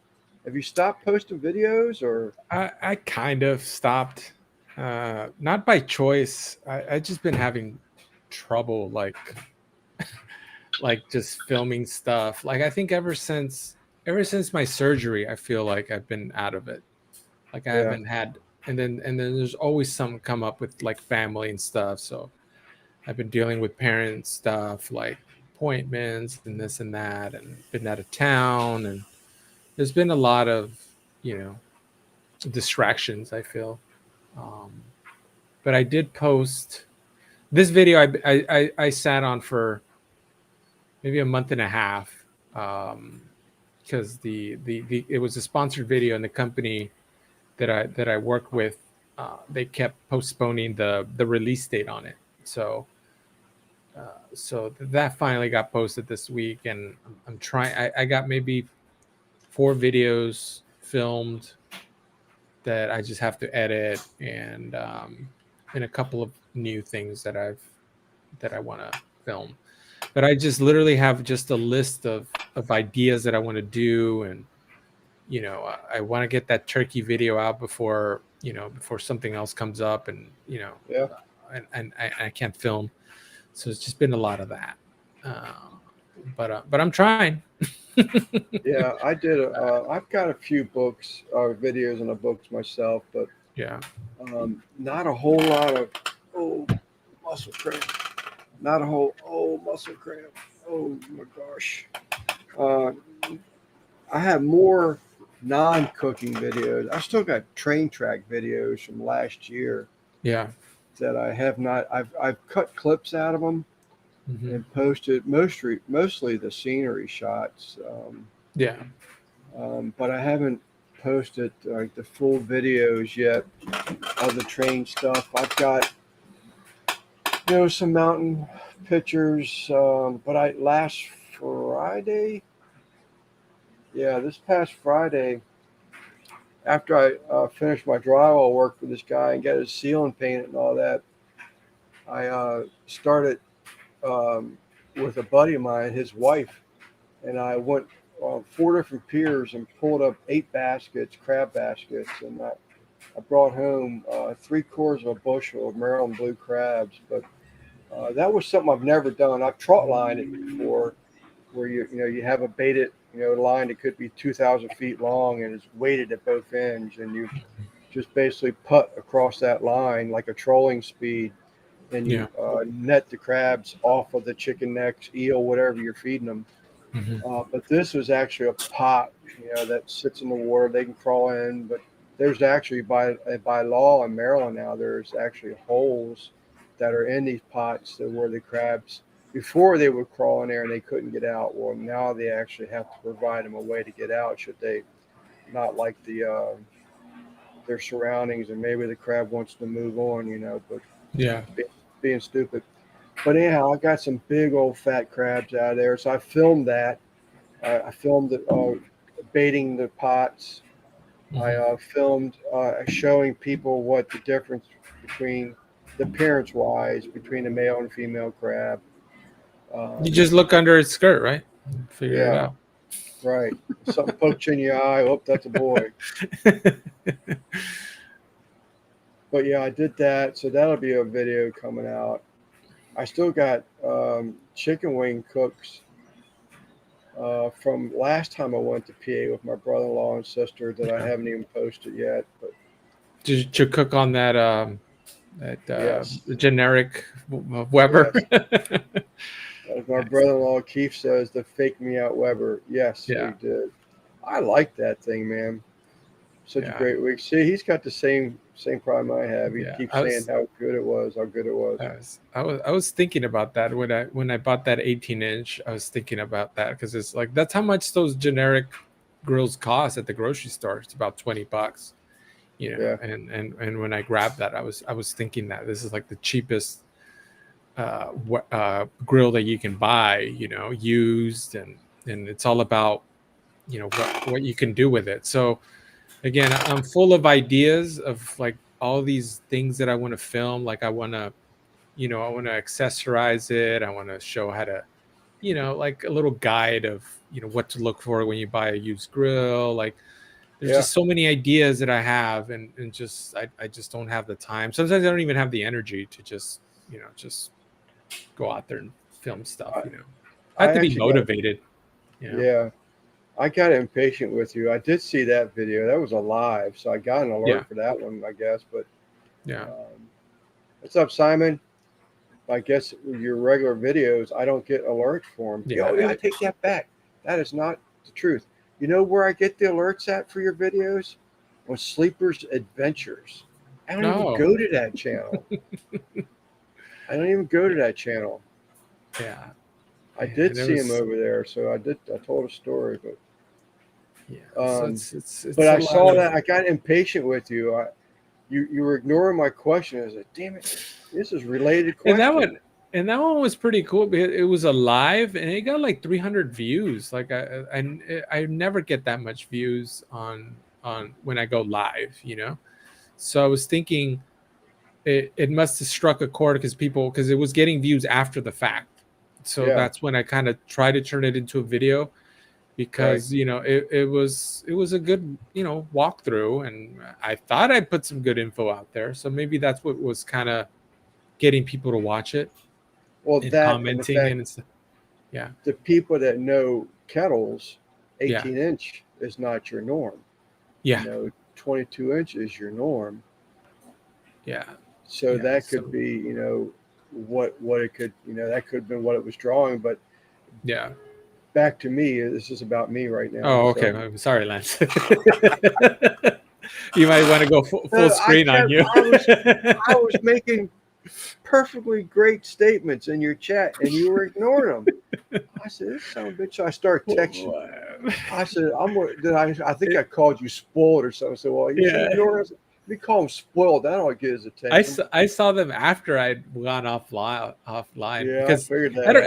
Have you stopped posting videos or? I kind of stopped, not by choice. I just been having trouble, like just filming stuff. Like I think ever since my surgery, I feel like I've been out of it. Like I Yeah, haven't had, and then there's always some come up with like family and stuff. So I've been dealing with parent stuff, like appointments and this and that, and been out of town, and there's been a lot of, you know, distractions, I feel. Um, but I did post this video. I sat on for maybe a month and a half, because the it was a sponsored video, and the company that I work with, they kept postponing the release date on it. So that finally got posted this week, and I'm trying. I got maybe 4 videos filmed that I just have to edit, and a couple of new things that I want to film. But I just literally have just a list of ideas that I want to do, and I want to get that turkey video out before something else comes up, and yeah, I can't film. So it's just been a lot of that. But I'm trying. yeah. I've got a few books or videos in the books myself, but Yeah. not a whole lot of oh muscle cramp. Not a whole muscle cramp. Oh my gosh. Uh, I have more non-cooking videos. I still got train track videos from last year Yeah. that I have not. I've cut clips out of them Hmm. and posted mostly the scenery shots, Yeah. but I haven't posted like the full videos yet of the train stuff. I've got some mountain pictures, but I last Friday, yeah, this past Friday after I finished my drywall work for this guy and got his ceiling painted and all that, I started with a buddy of mine, his wife, and I went on 4 different piers and pulled up 8 baskets, crab baskets, and I brought home 3/4 of a bushel of Maryland blue crabs. But that was something I've never done. I've trot lined it before, where you have a baited line that could be 2,000 feet long and is weighted at both ends, and you just basically putt across that line like a trolling speed, and Yeah. you net the crabs off of the chicken necks, eel, whatever you're feeding them. Hmm. But this was actually a pot, that sits in the water. They can crawl in, but there's actually by law in Maryland now, there's actually holes that are in these pots that where the crabs before they would crawl in there and they couldn't get out. Well, now they actually have to provide them a way to get out should they not like their surroundings, and maybe the crab wants to move on, but Yeah. being stupid. But anyhow, I got some big old fat crabs out of there, so I filmed that. I filmed it baiting the pots. I Hmm. filmed showing people what the difference between the appearance wise between the male and female crab. You Um, just look under its skirt, right? Figure it yeah, out. right. Something poked you in your eye. Oh, that's a boy. But yeah, I did that. So that'll be a video coming out. I still got chicken wing cooks from last time I went to PA with my brother-in-law and sister that I Yeah. haven't even posted yet. But Did you cook on that yes, generic Weber? yes. As my Nice. brother-in-law Keith says, the fake me out Weber. Yes, we Yeah. did. I like that thing, man. Such a Yeah. great week. See, he's got the same problem I have. He Yeah. keeps saying how good it was, how good it was. I was thinking about that when I bought that 18-inch. I was thinking about that because it's like that's how much those generic grills cost at the grocery store. It's about $20, Yeah, and when I grabbed that, I was thinking that this is like the cheapest grill that you can buy, used, and it's all about what you can do with it. So again, I'm full of ideas of like all these things that I want to film. Like I want to accessorize it. I want to show how to, like a little guide of, what to look for when you buy a used grill. Like there's Yeah. just so many ideas that I have, and just I just don't have the time. Sometimes I don't even have the energy to just just go out there and film stuff. I, I I have to be actually got, motivated. yeah, I got impatient with you. I did see that video. That was a live, so I got an Yeah, alert for that one, I guess. But yeah. what's up, Simon? I guess your regular videos, I don't get alerts for them. Yeah, Yo, I take that back. That is not the truth. You know where I get the alerts at for your videos? On Sleepers Adventures. I don't even no, go to that channel. I don't even go to that channel. yeah, I yeah. did There see him was, over there, so I did. I told a story, yeah. So um, it's but a I lot saw of. that. I got impatient with you. You were ignoring my question. I said, "Damn it, this is related And that question." one, and that one was pretty cool because it was a live, and it got like 300 views. Like I never get that much views on when I go live. So I was thinking it must have struck a chord because it was getting views after the fact. So Yeah, that's when I kind of tried to turn it into a video right. because it was a good walkthrough, and I thought I put some good info out there. So maybe that's what was kind of getting people to watch it Well, and that and the commenting fact and stuff. Yeah, the people that know kettles, yeah, 18-inch is not your norm. yeah, 22-inch is your norm. yeah, So yeah. that could So be, what it could, that could have been what it was drawing. But yeah. back to me, this is about me right now. Oh, okay. So I'm sorry, Lance. You might want to go full I screen on kept, you. I was making perfectly great statements in your chat, and you were ignoring them. I said, "This son of a bitch." So I started texting. I said, I think I called you spoiled or something. I said, well, he's Yeah. ignoring us. We call him spoiled. That'll get his attention. I saw them after I'd gone offline Yeah, I because figured that out.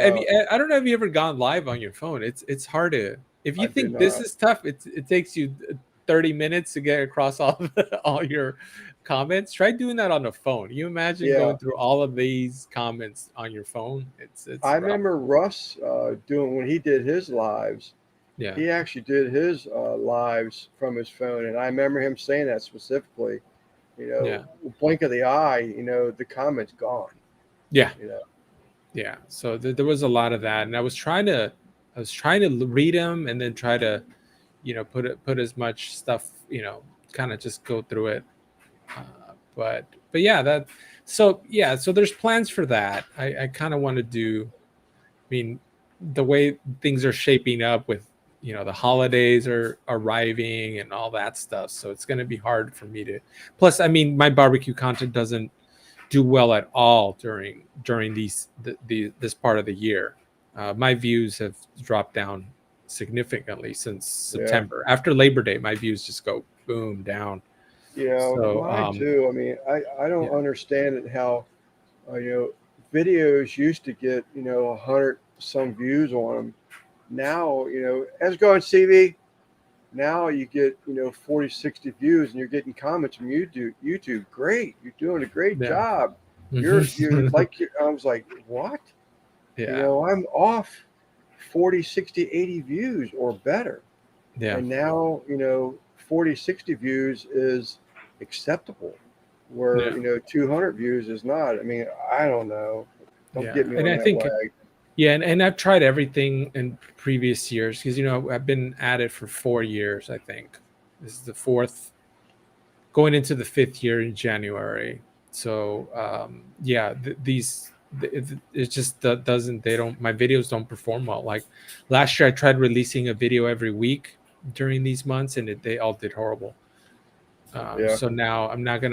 I don't know if you ever gone live on your phone. It's hard to if you I did think this not. is tough. It takes you 30 minutes to get across all your comments. Try doing that on the phone. You imagine Yeah, going through all of these comments on your phone. I It's rough. remember Russ doing when he did his lives. Yeah, He actually did his lives from his phone, and I remember him saying that specifically. yeah, Blink of the eye. The comments gone. yeah. You know, Yeah, so there was a lot of that, and I was trying to read them and then try to, put as much stuff, kind of just go through it. But yeah, so there's plans for that. I kind of want to do. I mean, the way things are shaping up with the holidays are arriving and all that stuff, so it's going to be hard for me to. Plus, I mean, my barbecue content doesn't do well at all during this part of the year. My views have dropped down significantly since yeah. September. After Labor Day, my views just go boom down. So Mine too. I mean, I don't yeah, understand it how videos used to get 100 some views on them. Now as going CV. Now you get 40, 60 views, and you're getting comments from YouTube. YouTube, great, you're doing a great yeah, job. You're Mhm. like I was like, what? Yeah, I'm off 40, 60, 80 views or better. yeah, And now 40, 60 views is acceptable, where yeah, 200 views is not. I mean, I don't know. Don't yeah. get me And on I that think wag. yeah, and I've tried everything in previous years because I've been at it for 4 years. I think this is the fourth, going into the fifth year in January. So yeah, it just doesn't they don't my videos don't perform well. Like last year, I tried releasing a video every week during these months, and they all did horrible. Yeah, So now I'm not.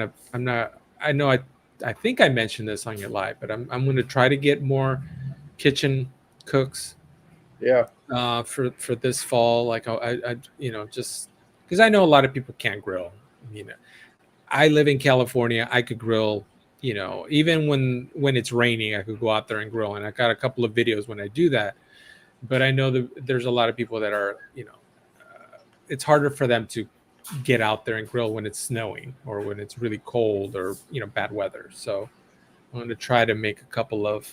I know I think I mentioned this on your live, but I'm gonna try to get more kitchen cooks yeah, for this fall. Like I just because I know a lot of people can't grill. You know, I live in California. I could grill. Even when it's raining, I could go out there and grill. And I got a couple of videos when I do that. But I know that there's a lot of people that are it's harder for them to get out there and grill when it's snowing or when it's really cold or bad weather. So I'm going to try to make a couple of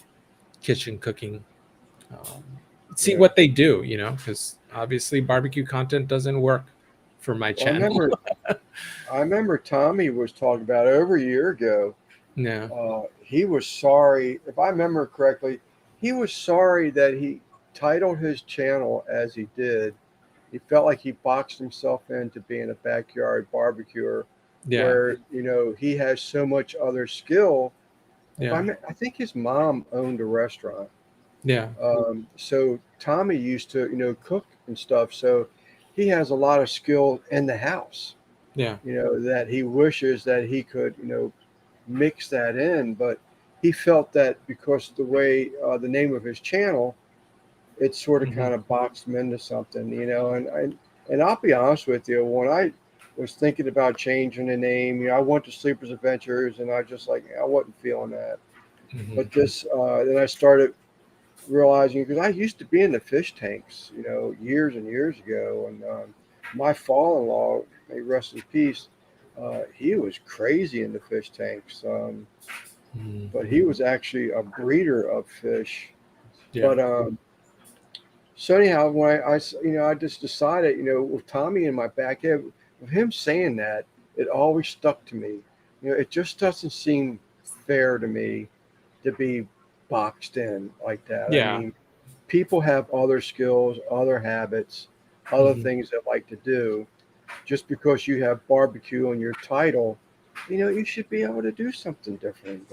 kitchen cooking, um, see yeah, what they do, because obviously barbecue content doesn't work for my Well, channel. I remember Tommy was talking about over a year ago. Yeah. He was sorry, if I remember correctly, he was sorry that he titled his channel as he did. He felt like he boxed himself into being a backyard barbecuer, Yeah. where he has so much other skill. Yeah. I think his mom owned a restaurant, Yeah. so Tommy used to cook and stuff. So he has a lot of skill in the house. Yeah. That he wishes that he could mix that in, but he felt that because of the way the name of his channel, it sort of Hmm. kind of boxed him into something, and I'll be honest with you, when I was thinking about changing the name, I went to Sleepers Adventures, and I just like I wasn't feeling that. Hmm. But this, then I started realizing because I used to be in the fish tanks, years and years ago, and my father-in-law, may he rest in peace, he was crazy in the fish tanks. Hmm. But he was actually a breeder of fish. Yeah. But so anyhow, when I just decided, with Tommy in my back head, with him saying that, it always stuck to me. It just doesn't seem fair to me to be boxed in like that. I Yeah. mean, people have other skills, other habits, other Hmm. things they like to do. Just because you have barbecue on your title, you should be able to do something different.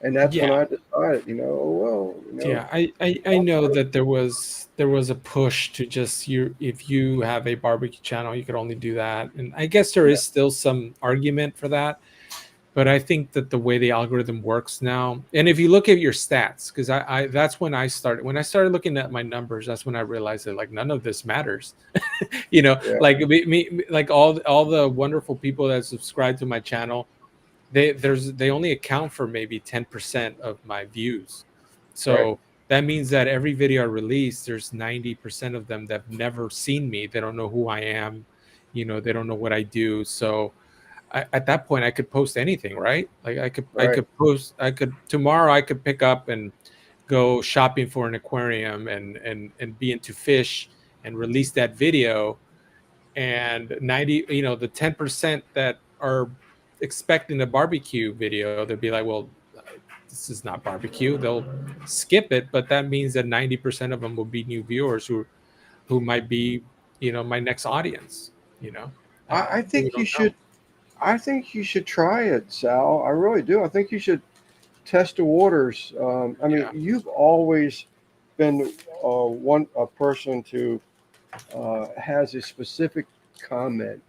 And that's when Yeah. I decided, oh well, Yeah, I know that there was a push to just you if you have a barbecue channel, you could only do that. And I guess there yeah, is still some argument for that. But I think that the way the algorithm works now, and if you look at your stats, because I that's when I started looking at my numbers, that's when I realized that like none of this matters. yeah, Like like all the wonderful people that subscribe to my channel, they only account for maybe 10% of my views. right, So that means that every video I release, there's 90% of them that have never seen me. They don't know who I am, they don't know what I do. So at that point I could post anything, right? Like I right. could post, I could tomorrow I could pick up and go shopping for an aquarium and be into fish and release that video, and 90, the 10% that are expecting a barbecue video, they'll be like, well, this is not barbecue. They'll skip it, but that means that 90% of them will be new viewers who might be, my next audience, I who we think you don't know. should. I think you should try it, Sal. I really do. I think you should test the waters. I mean, Yeah. you've always been a person to has a specific comment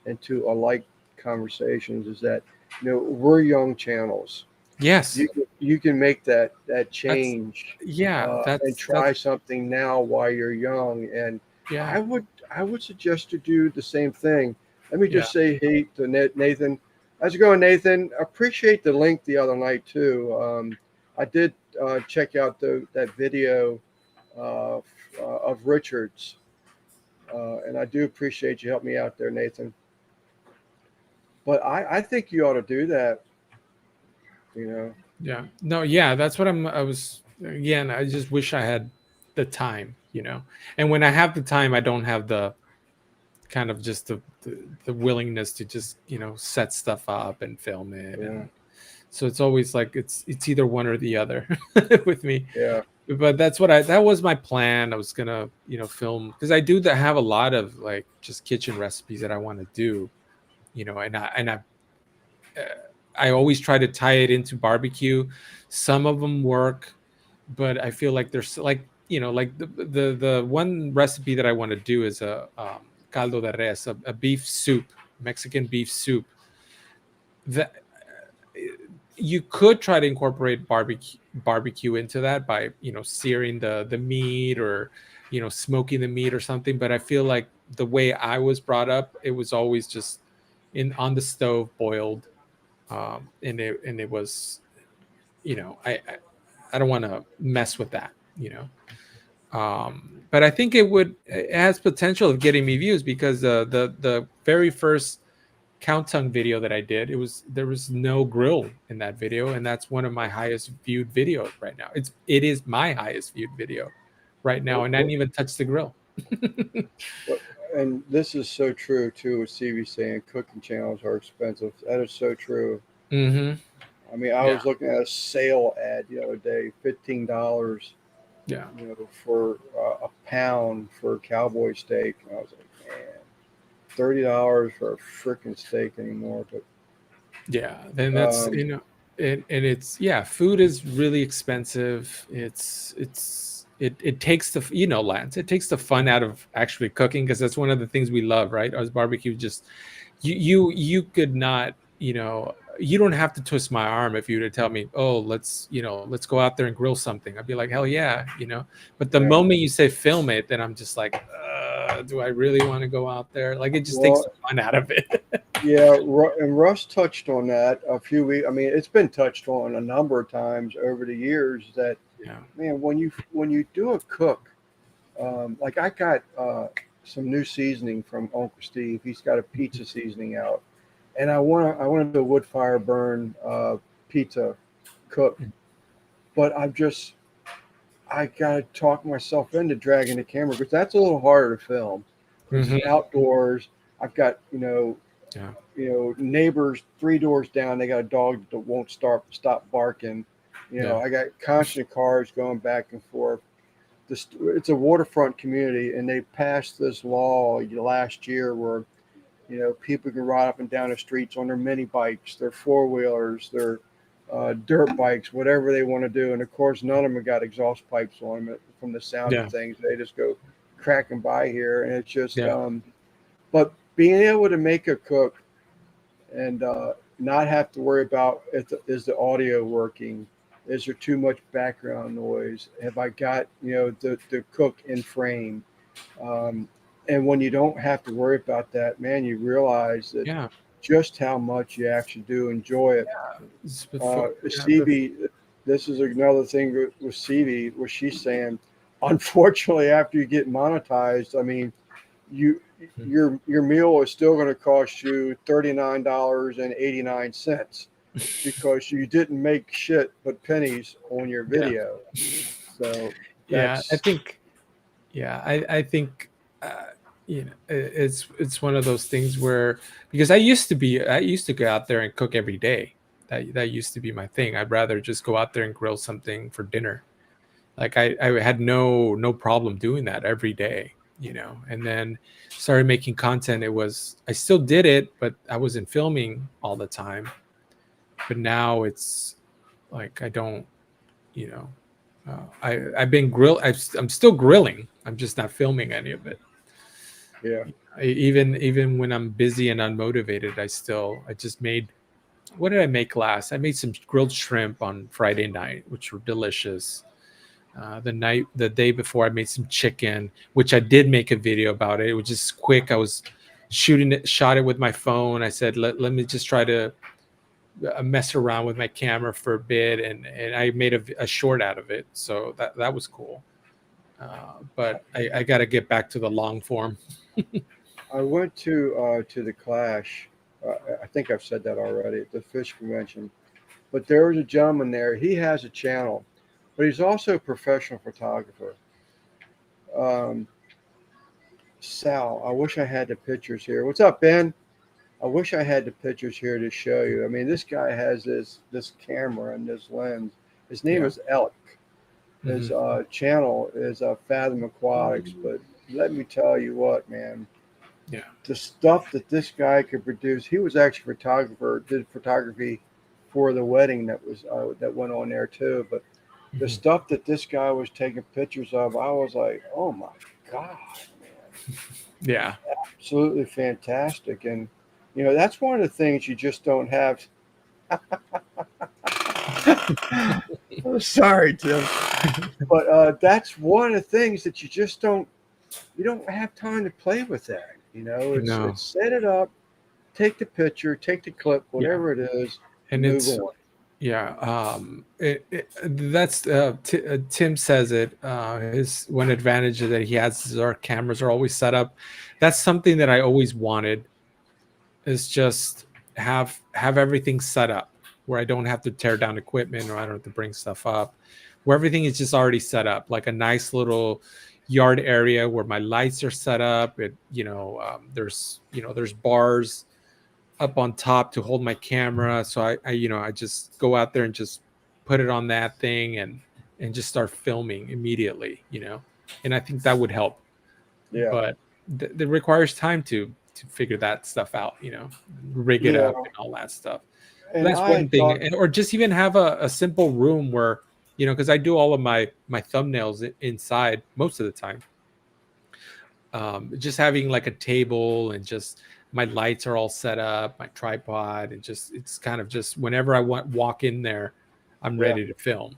into a like conversations is that we're young channels. Yes. You can make that That's change yeah. and That's try something now while you're young. And yeah. I would suggest to do the same thing. Let me Yeah. just say hey to Nathan. How's it going, Nathan? Appreciate the link the other night too. I did check out that video of Richards, and I do appreciate you helping me out there, Nathan. But I think you ought to do that. You know, Yeah. No, yeah, that's what I was again, I just wish I had the time, And when I have the time, I don't have the kind of just the willingness to just, set stuff up and film it. yeah, And so it's always like it's either one or the other with me. yeah, But that was my plan. I was gonna, film because I do have a lot of like just kitchen recipes that I want to do, uh, I always try to tie it into barbecue. Some of them work, but I feel like there's like like the one recipe that I want to do is a caldo de res, a beef soup, Mexican beef soup. That you could try to incorporate barbecue into that by searing the meat or smoking the meat or something. But I feel like the way I was brought up, it was always just in on the stove boiled, and it was I don't want to mess with that, but I think it has potential of getting me views because the very first count tongue video that I did, there was no grill in that video, and that's one of my highest viewed videos right now. It is my highest viewed video right now, what, and I didn't what, even touch the grill. what, and this is so true too with CV saying cooking channels are expensive. That is so true. Mm-hmm. I mean, I Yeah. was looking at a sale ad the other day, $15, Yeah. for a pound for cowboy steak. And I was like, man, $30 for a freaking steak anymore. But Yeah. Then that's, um, and it's, yeah, food is really expensive. It takes the, Lance, it takes the fun out of actually cooking, because that's one of the things we love, right? As barbecue, just you could not, you don't have to twist my arm if you were to tell me, oh, let's go out there and grill something. I'd be like, hell yeah. But the yeah. moment you say film it, then I'm just like, do I really want to go out there? Like, it just takes Well, the fun out of it. yeah, and Russ touched on that a few weeks. I mean, it's been touched on a number of times over the years that, Yeah. man, when you do a cook, like I got some new seasoning from Uncle Steve. He's got a pizza seasoning out, and I want to do a wood fire burn pizza cook, but I gotta talk myself into dragging the camera because that's a little harder to film because Hmm. it's outdoors. I've got Yeah. neighbors 3 doors down. They got a dog that won't stop barking. Yeah. I got constant cars going back and forth. It's a waterfront community, and they passed this law last year where people can ride up and down the streets on their mini bikes, their four wheelers, their dirt bikes, whatever they want to do. And of course, none of them have got exhaust pipes on them from the sound of Yeah. things. They just go cracking by here, and it's just. Yeah. But being able to make a cook and not have to worry about is the audio working? Is there too much background noise? Have I got the cook in frame? Um, and when you don't have to worry about that, man, you realize that Yeah. just how much you actually do enjoy it. It's before, yeah, Stevie, this is another thing with Stevie, where she's saying, unfortunately, after you get monetized, I mean, you your meal is still going to cost you $39.89 because you didn't make shit but pennies on your yeah. video. So Yeah. that's I think, it's one of those things where, because I used to go out there and cook every day. That used to be my thing. I'd rather just go out there and grill something for dinner. Like, I had no problem doing that every day, and then started making content. I still did it, but I wasn't filming all the time. But now it's like, I don't, you know I've been I'm still grilling. I'm just not filming any of it. yeah. Even when I'm busy and unmotivated, I just made, what did I make last? I made some grilled shrimp on Friday night, which were delicious. The day before, I made some chicken, which I did make a video about it. It was just quick. I was shot it with my phone. I said, let me just try to mess around with my camera for a bit, and I made a short out of it. So that was cool. But I got to get back to the long form. I went to the Clash. I think I've said that already at the fish convention. But there was a gentleman there. He has a channel, but he's also a professional photographer. Um, Sal, I wish I had the pictures here. What's up, Ben? I wish I had the pictures here to show you. I mean, this guy has this camera and this lens. His name Yeah. is Elk. His Mhm. channel is Fathom Aquatics. But let me tell you what, man, Yeah. the stuff that this guy could produce. He was actually did photography for the wedding that went on there too. But the Mhm. stuff that this guy was taking pictures of, I was like, oh my god, man, Yeah. absolutely fantastic. And that's one of the things you just don't have. Oh, sorry, Tim, but that's one of the things that you don't have time to play with that. No. It's set it up, take the picture, take the clip, Yeah. whatever it is, And move it's, on. yeah. That's Tim says it. His one advantage that he has is our cameras are always set up. That's something that I always wanted, is just have everything set up where I don't have to tear down equipment, or I don't have to bring stuff up, where everything is just already set up, like a nice little yard area where my lights are set up. There's bars up on top to hold my camera. So I just go out there and just put it on that thing and just start filming immediately, and I think that would help. Yeah. But it requires time to figure that stuff out, rig it Yeah. up and all that stuff. And That's I one thing. thought, Or just even have a simple room where, because I do all of my thumbnails inside most of the time. Just having like a table and just my lights are all set up, my tripod, and just it's kind of just whenever I walk in there, I'm yeah, ready to film.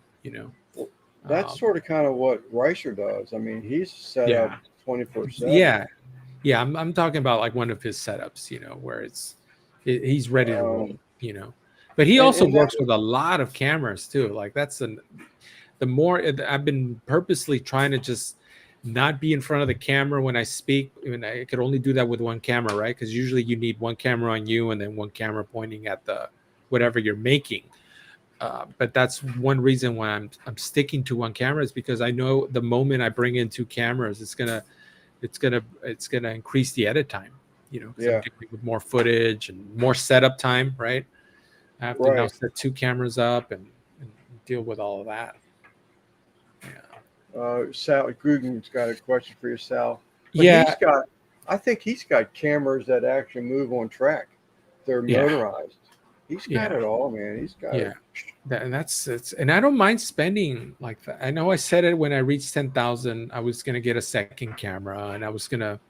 that's Um, sort of kind of what Ricer does. I mean, he's set up yeah, 24/7. yeah, yeah. I'm talking about like one of his setups, where he's ready to roll, Um, But he also and that, works with a lot of cameras too. Like the more I've been purposely trying to just not be in front of the camera when I speak. I mean, I could only do that with one camera, right? Because usually you need one camera on you and then one camera pointing at the whatever you're making. But that's one reason why I'm sticking to one camera, is because I know the moment I bring in two cameras, it's gonna increase the edit time. Because I'm yeah, dealing with more footage and more setup time, right? I have to now right. set two cameras up and deal with all of that. Yeah. Sal Gruden's got a question for you, Sal. But Yeah. I think he's got cameras that actually move on track. They're Yeah. motorized. He's got Yeah. it all, man. He's got Yeah. it. And I don't mind spending like that. I know I said it when I reached 10,000, I was going to get a second camera, and I was going to,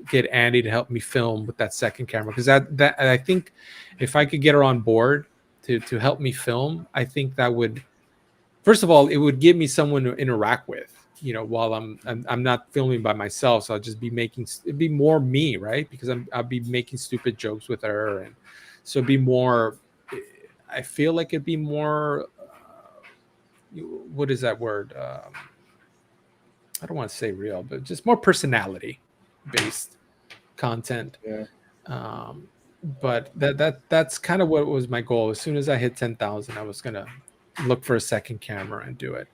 get Andy to help me film with that second camera. Cause that I think if I could get her on board to help me film, I think that would, first of all, it would give me someone to interact with, while I'm not filming by myself. So I'll just be it'd be more me, right? Because I'll be making stupid jokes with her. And so it'd be more, I feel like it'd be more, what is that word? I don't want to say real, but just more personality based content. Yeah. But that's kind of what was my goal. As soon as I hit 10,000, I was going to look for a second camera and do it.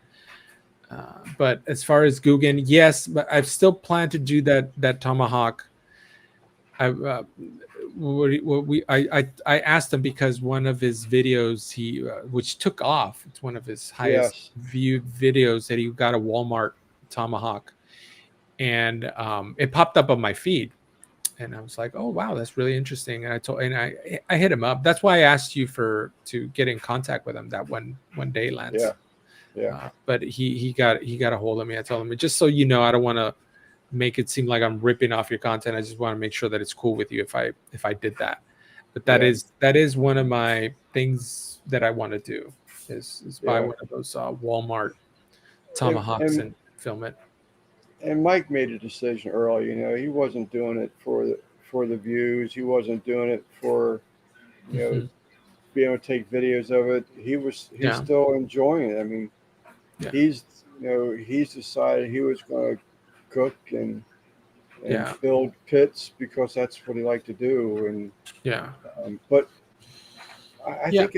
But as far as Guggen, yes, but I've still planned to do that Tomahawk. I asked him because one of his videos which took off. It's one of his highest Yes. viewed videos, that he got a Walmart Tomahawk, and it popped up on my feed, and I was like, oh wow, that's really interesting. And I hit him up. That's why I asked you to get in contact with him that one day, Lance. Yeah. Yeah. But he got a hold of me. I told him, just so you know, I don't want to make it seem like I'm ripping off your content. I just want to make sure that it's cool with you if I did that. But that is one of my things that I want to do is buy one of those Walmart Tomahawks and film it. And Mike made a decision early. He wasn't doing it for the views. He wasn't doing it for Mhm. being able to take videos of it. He's still enjoying it. I mean, Yeah. he's decided he was going to cook and Yeah. build pits because that's what he liked to do. And Yeah. but I think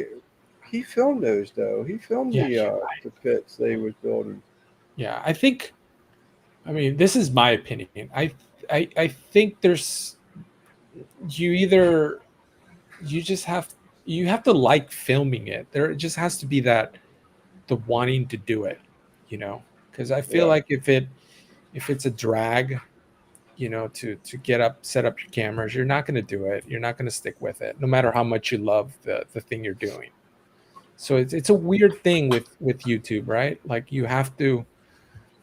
he filmed those though. He filmed the pits they was building. Yeah, I mean, this is my opinion. I think there's you have to like filming it. There just has to be the wanting to do it, because I feel like if it's a drag, to set up your cameras, you're not going to do it. You're not going to stick with it, no matter how much you love the thing you're doing. So it's a weird thing with YouTube, right? Like you have to,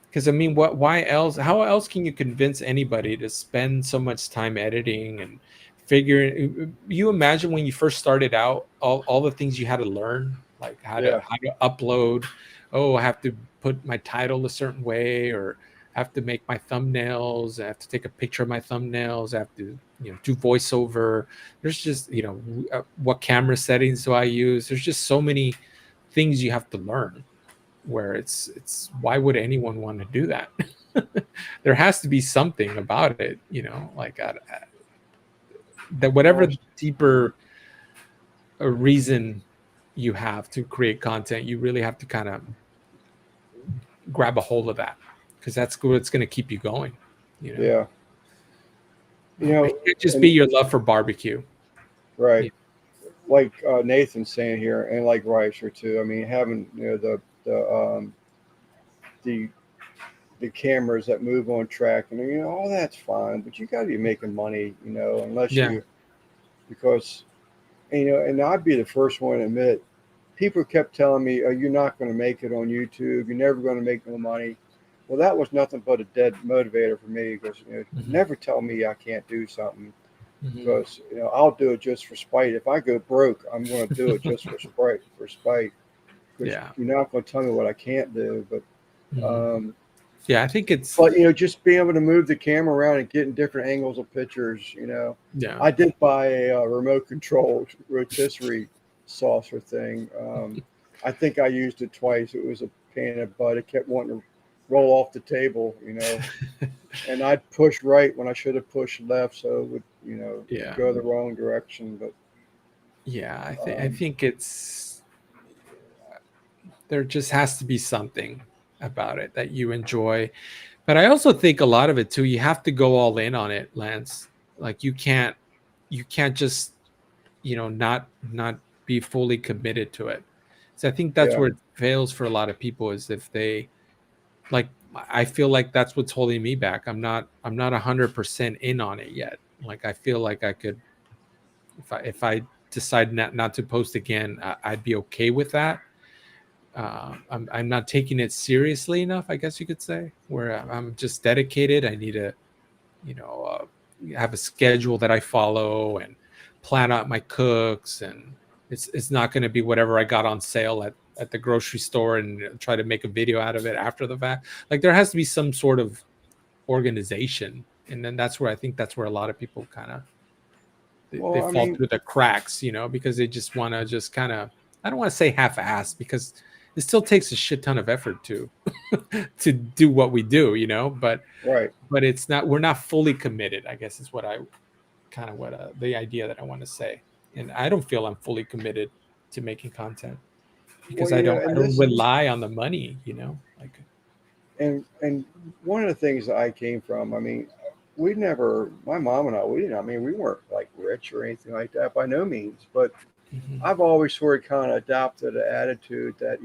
because I mean, why else? How else can you convince anybody to spend so much time editing and figuring? You imagine when you first started out, all the things you had to learn, like how to upload. Oh, I have to put my title a certain way, or I have to make my thumbnails. I have to take a picture of my thumbnails. I have to, do voiceover. There's just, what camera settings do I use? There's just so many things you have to learn, where it's why would anyone want to do that? There has to be something about it, like that whatever deeper reason you have to create content, you really have to kind of grab a hold of that because that's what's going to keep you going. You know, Yeah. You know, it can't just and be your love for barbecue. right. Yeah. Like Nathan's saying here, and like Reicher too. I mean, having the the cameras that move on track, and all that's fine, but you got to be making money, unless Yeah. you because and I'd be the first one to admit, people kept telling me, "Oh, you're not going to make it on YouTube. You're never going to make no money." Well, that was nothing but a dead motivator for me because Mhm. never tell me I can't do something Mhm. because I'll do it just for spite. If I go broke, I'm going to do it just for spite. For spite, because Yeah. you're not going to tell me what I can't do. But Mhm. um, Yeah, I think it's but just being able to move the camera around and getting different angles of pictures. yeah. I did buy a remote control rotisserie saucer thing. I think I used it twice. It was a pain in the butt. It kept wanting to roll off the table, and I'd push right when I should have pushed left, so it would, Yeah. go the wrong direction. But Yeah, I um, think it's there just has to be something about it that you enjoy. But I also think a lot of it too, you have to go all in on it, Lance. Like you can't just, not be fully committed to it. So I think that's yeah, where it fails for a lot of people is if they like I feel like that's what's holding me back. I'm not 100% in on it yet. Like I feel like I could if I decide not to post again, I'd be okay with that. I'm not taking it seriously enough, I guess you could say, where I'm just dedicated. I need to, have a schedule that I follow and plan out my cooks, and it's not going to be whatever I got on sale at the grocery store and try to make a video out of it after the fact. Like there has to be some sort of organization, and then that's where I think that's where a lot of people kind of they well, I fall mean, through the cracks, because they just want to just kind of, I don't want to say half-assed because it still takes a shit ton of effort to to do what we do, right. but it's not, we're not fully committed, I guess is what I kind of what the idea that I want to say. And I don't feel I'm fully committed to making content Well, because I and don't this rely on the money, like and one of the things that I came from, I mean, we never, my mom and I, we didn't, I mean, we weren't like rich or anything like that by no means, but mhm, I've always sort of kind of adopted an attitude that,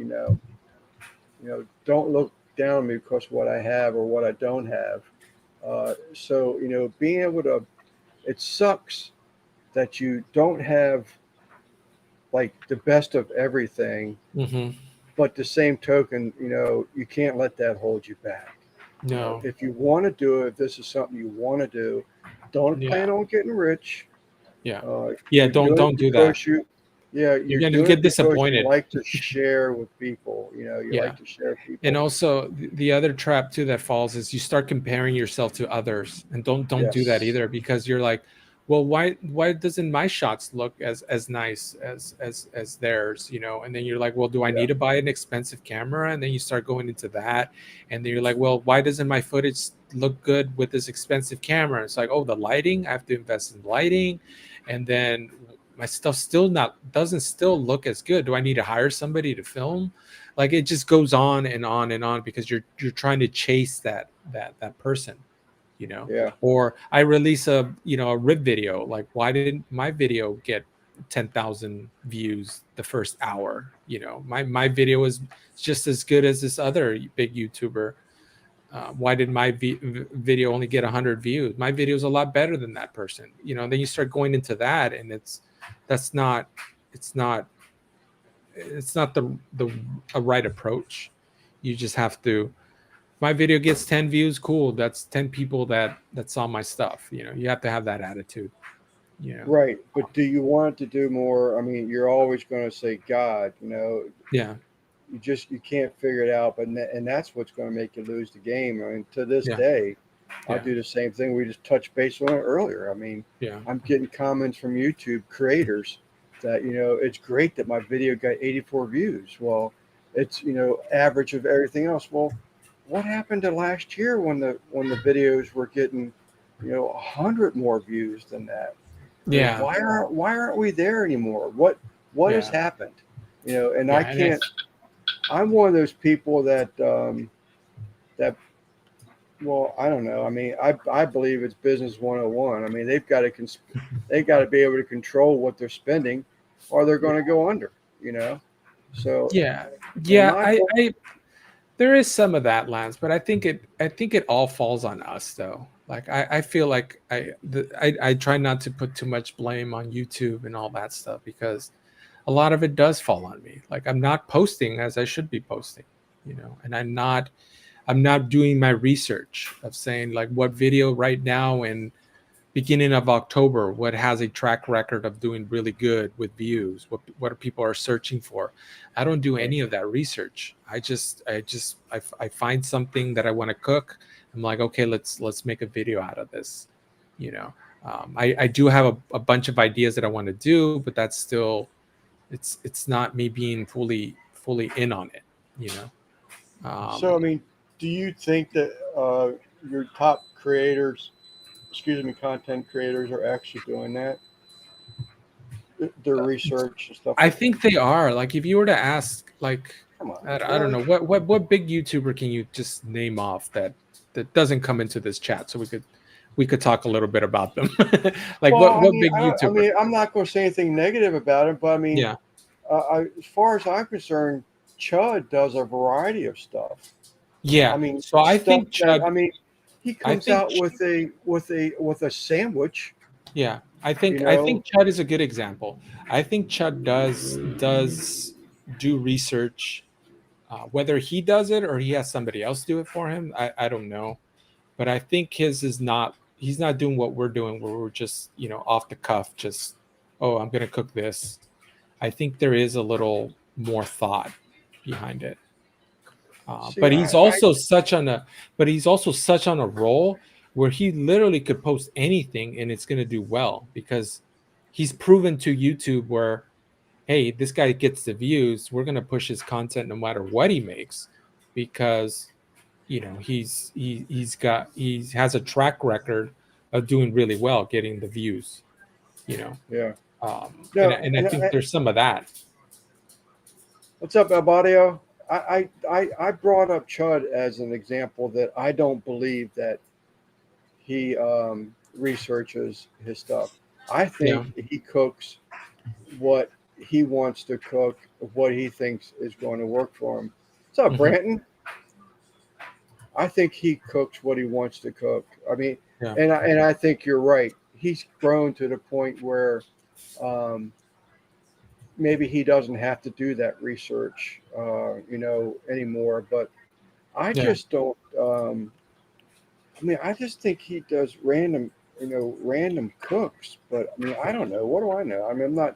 don't look down on me because of what I have or what I don't have. So, being able to, it sucks that you don't have like the best of everything, mhm, but the same token, you can't let that hold you back. no, If you want to do it, if this is something you want to do, don't yeah, plan on getting rich. yeah, Uh, yeah, you're don't doing it don't do that. because yeah, You're you're gonna doing get it because you disappointed. like to share with people. You Yeah. like to share And people. also the other trap too that falls is you start comparing yourself to others, and don't do that Yes. either, because you're like, well, why doesn't my shots look as nice as theirs, and then you're like, well, do I Yeah. need to buy an expensive camera? And then you start going into that, and then you're like, well, why doesn't my footage look good with this expensive camera? It's like, oh, the lighting, I have to invest in lighting, and then my stuff still not doesn't still look as good. Do I need to hire somebody to film? Like it just goes on and on and on because you're trying to chase that person, Yeah. or I release a rib video. Like, why didn't my video get 10,000 views the first hour? My video is just as good as this other big YouTuber. Why did my video only get 100 views? My video is a lot better than that person. Then you start going into that, and that's not it's not it's not the a right approach. You just have to, my video gets 10 views, cool, that's 10 people that saw my stuff. You have to have that attitude. you know Right. But do you want to do more? I mean, you're always going to say God. yeah, You can't figure it out. But and that's what's going to make you lose the game. I mean, to this yeah, day, I yeah, do the same thing. We just touched base on it earlier. I mean, yeah, I'm getting comments from YouTube creators that it's great that my video got 84 views. Well, it's average of everything else. Well, what happened to last year when the videos were getting 100 more views than that? yeah, Why aren't we there anymore? What has yeah, happened? And I yeah, and can't. I'm one of those people that Well, I don't know. I mean, I believe it's business 101. I mean, they've got to be able to control what they're spending, or they're going to go under. You know. So, Yeah, in yeah. my book, I there is some of that, Lance, but I think it all falls on us though. Like I feel like I try not to put too much blame on YouTube and all that stuff because a lot of it does fall on me. Like I'm not posting as I should be posting, and I'm not doing my research of saying like what video right now in beginning of October, what has a track record of doing really good with views, what people are searching for. I don't do any of that research. I find something that I want to cook. I'm like, okay, let's make a video out of this. You know, I do have a bunch of ideas that I want to do, but that's still it's not me being fully in on it. You know, so I um, mean, do you think that your top creators, excuse me, content creators, are actually doing that? Their research and stuff I like that. think they are. Like if you were to ask, like Come on, I don't really? know what big YouTuber can you just name off that doesn't come into this chat so we could talk a little bit about them. Like Well, I what mean, big I don't. I YouTuber? mean, I'm not going to say anything negative about it, but I mean, Yeah, as far as I'm concerned, Chud does a variety of stuff. I yeah. mean, So I stuff think that Chud. he I comes think out with a sandwich. yeah. You I know, think Chud is a good example. I think Chud does do research. Whether he does it or he has somebody else do it for him, I don't know. But I think his is not. He's not doing what we're doing, where we're just off the cuff, just oh, I'm gonna cook this. I think there is a little more thought behind it. see, But he's also such on a roll where he literally could post anything and it's gonna do well because he's proven to YouTube where hey, this guy gets the views. We're gonna push his content no matter what he makes because he has a track record of doing really well getting the views you know yeah. No, and I and think there's some of that. what's up, Abadio? I brought up Chud as an example that I don't believe that he researches his stuff. I Yeah. think he cooks what he wants to cook, what he thinks is going to work for him. What's up, Hmm. Branton? I think he cooks what he wants to cook. I mean, Yeah. and I think you're right. He's grown to the point where um, maybe he doesn't have to do that research, anymore. But I Yeah. just don't. I mean, I just think he does random cooks. But I mean, I don't know. What do I know? I mean, I'm not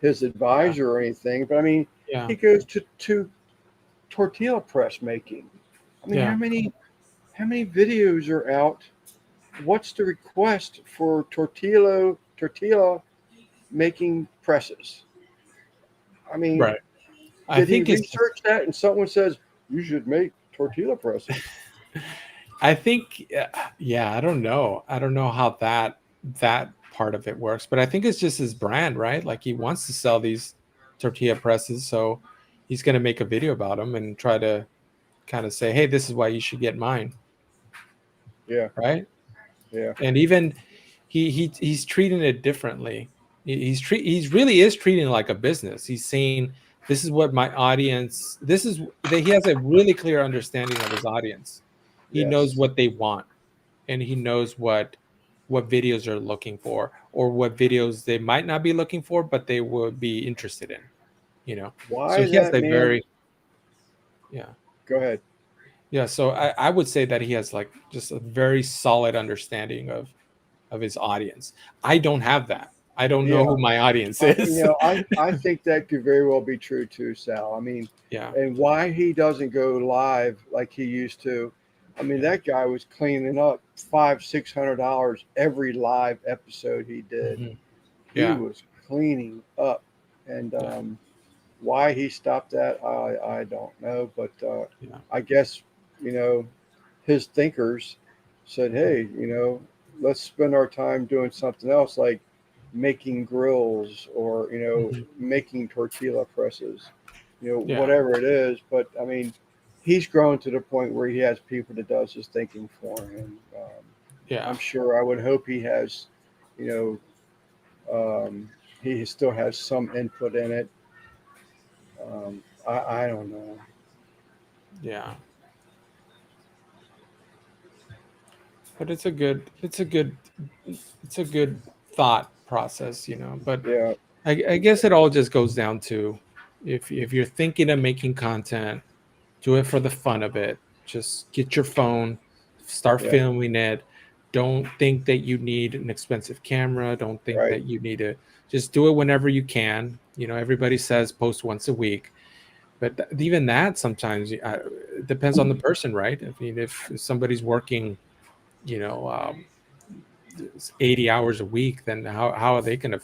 his Yeah. advisor or anything. But I mean, Yeah. he goes to tortilla press making. I mean, Yeah. how many videos are out? What's the request for tortilla making presses? I mean, Right. I did he think it's research that and someone says you should make tortilla presses? I think yeah, I don't know how that part of it works, but I think it's just his brand, right? Like he wants to sell these tortilla presses, so he's going to make a video about them and try to kind of say, "Hey, this is why you should get mine." Yeah, Right? yeah, And even he's treating it differently. He's really is treating it like a business. He's saying, "This is what my audience. This is that he has a really clear understanding of his audience. He knows yes. what they want, and he knows what videos are looking for, or what videos they might not be looking for, but they would be interested in. You know, so Why he has that a man? very yeah Go ahead. yeah. So I would say that he has like just a very solid understanding of his audience. I don't have that. I don't know Yeah, who my audience is. I think that could very well be true too, Sal. I mean, Yeah. and why he doesn't go live like he used to. I mean, Yeah. that guy was cleaning up $500-600 every live episode he did. Mhm. He Yeah. was cleaning up, and Yeah. why he stopped that, I don't know. But Yeah. I guess you know his thinkers said, hey, let's spend our time doing something else like making grills or Mhm. making tortilla presses, Yeah. whatever it is. But I mean, he's grown to the point where he has people that does his thinking for him. Yeah. I'm sure. I would hope he has, you he still has some input in it. I don't know. Yeah. But it's a good thought process, but Yeah, I guess it all just goes down to, if you're thinking of making content, do it for the fun of it. Just get your phone, start yeah, filming it. Don't think that you need an expensive camera. Don't think right. that you need to, just do it whenever you can. Everybody says post once a week, but even that sometimes, it depends on the person, right? I mean, if somebody's working, you know, 80 hours a week, then how are they going to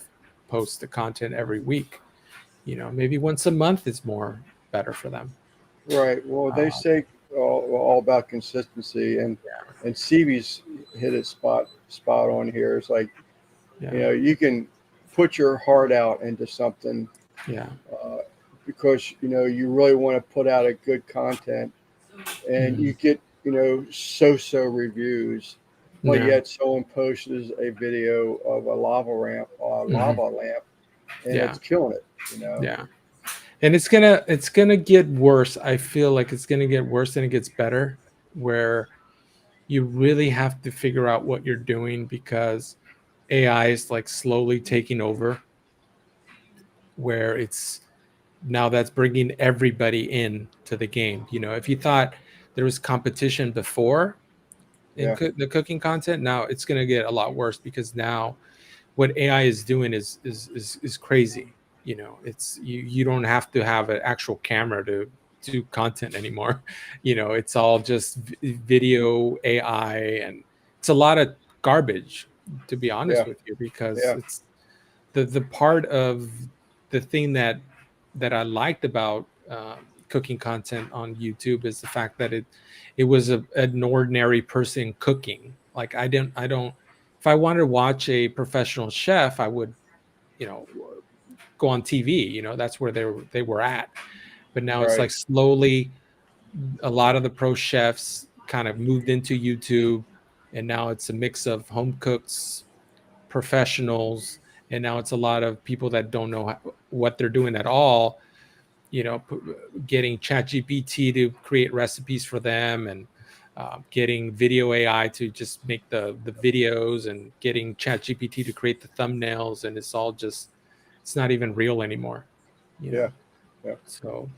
post the content every week? Maybe once a month is more better for them. Right. Well, they Uh, say all about consistency, and CB's hit it spot on here. It's like, yeah, you can put your heart out into something, yeah, uh, because you really want to put out a good content, and you mhm, get so reviews, but yeah, yet someone posts a video of a mhm, lava lamp, and yeah, it's killing it. yeah. And it's gonna get worse. I feel like it's gonna get worse and it gets better, where you really have to figure out what you're doing, because AI is like slowly taking over, where it's now that's bringing everybody in to the game. If you thought there was competition before in Yeah, the cooking content, now it's going to get a lot worse, because now what AI is doing is crazy. It's you don't have to have an actual camera to do content anymore. It's all just video AI, and it's a lot of garbage, to be honest yeah, with you, because yeah, it's the part of the thing that I liked about cooking content on YouTube is the fact that it was an ordinary person cooking. Like, I don't if I wanted to watch a professional chef, I would, you know go on TV. That's where they were at. But now it's right. like slowly a lot of the pro chefs kind of moved into YouTube, and now it's a mix of home cooks, professionals, and now it's a lot of people that don't know what they're doing at all, getting ChatGPT to create recipes for them, and getting video AI to just make the videos, and getting ChatGPT to create the thumbnails, and it's not even real anymore, you Yeah, know. yeah. So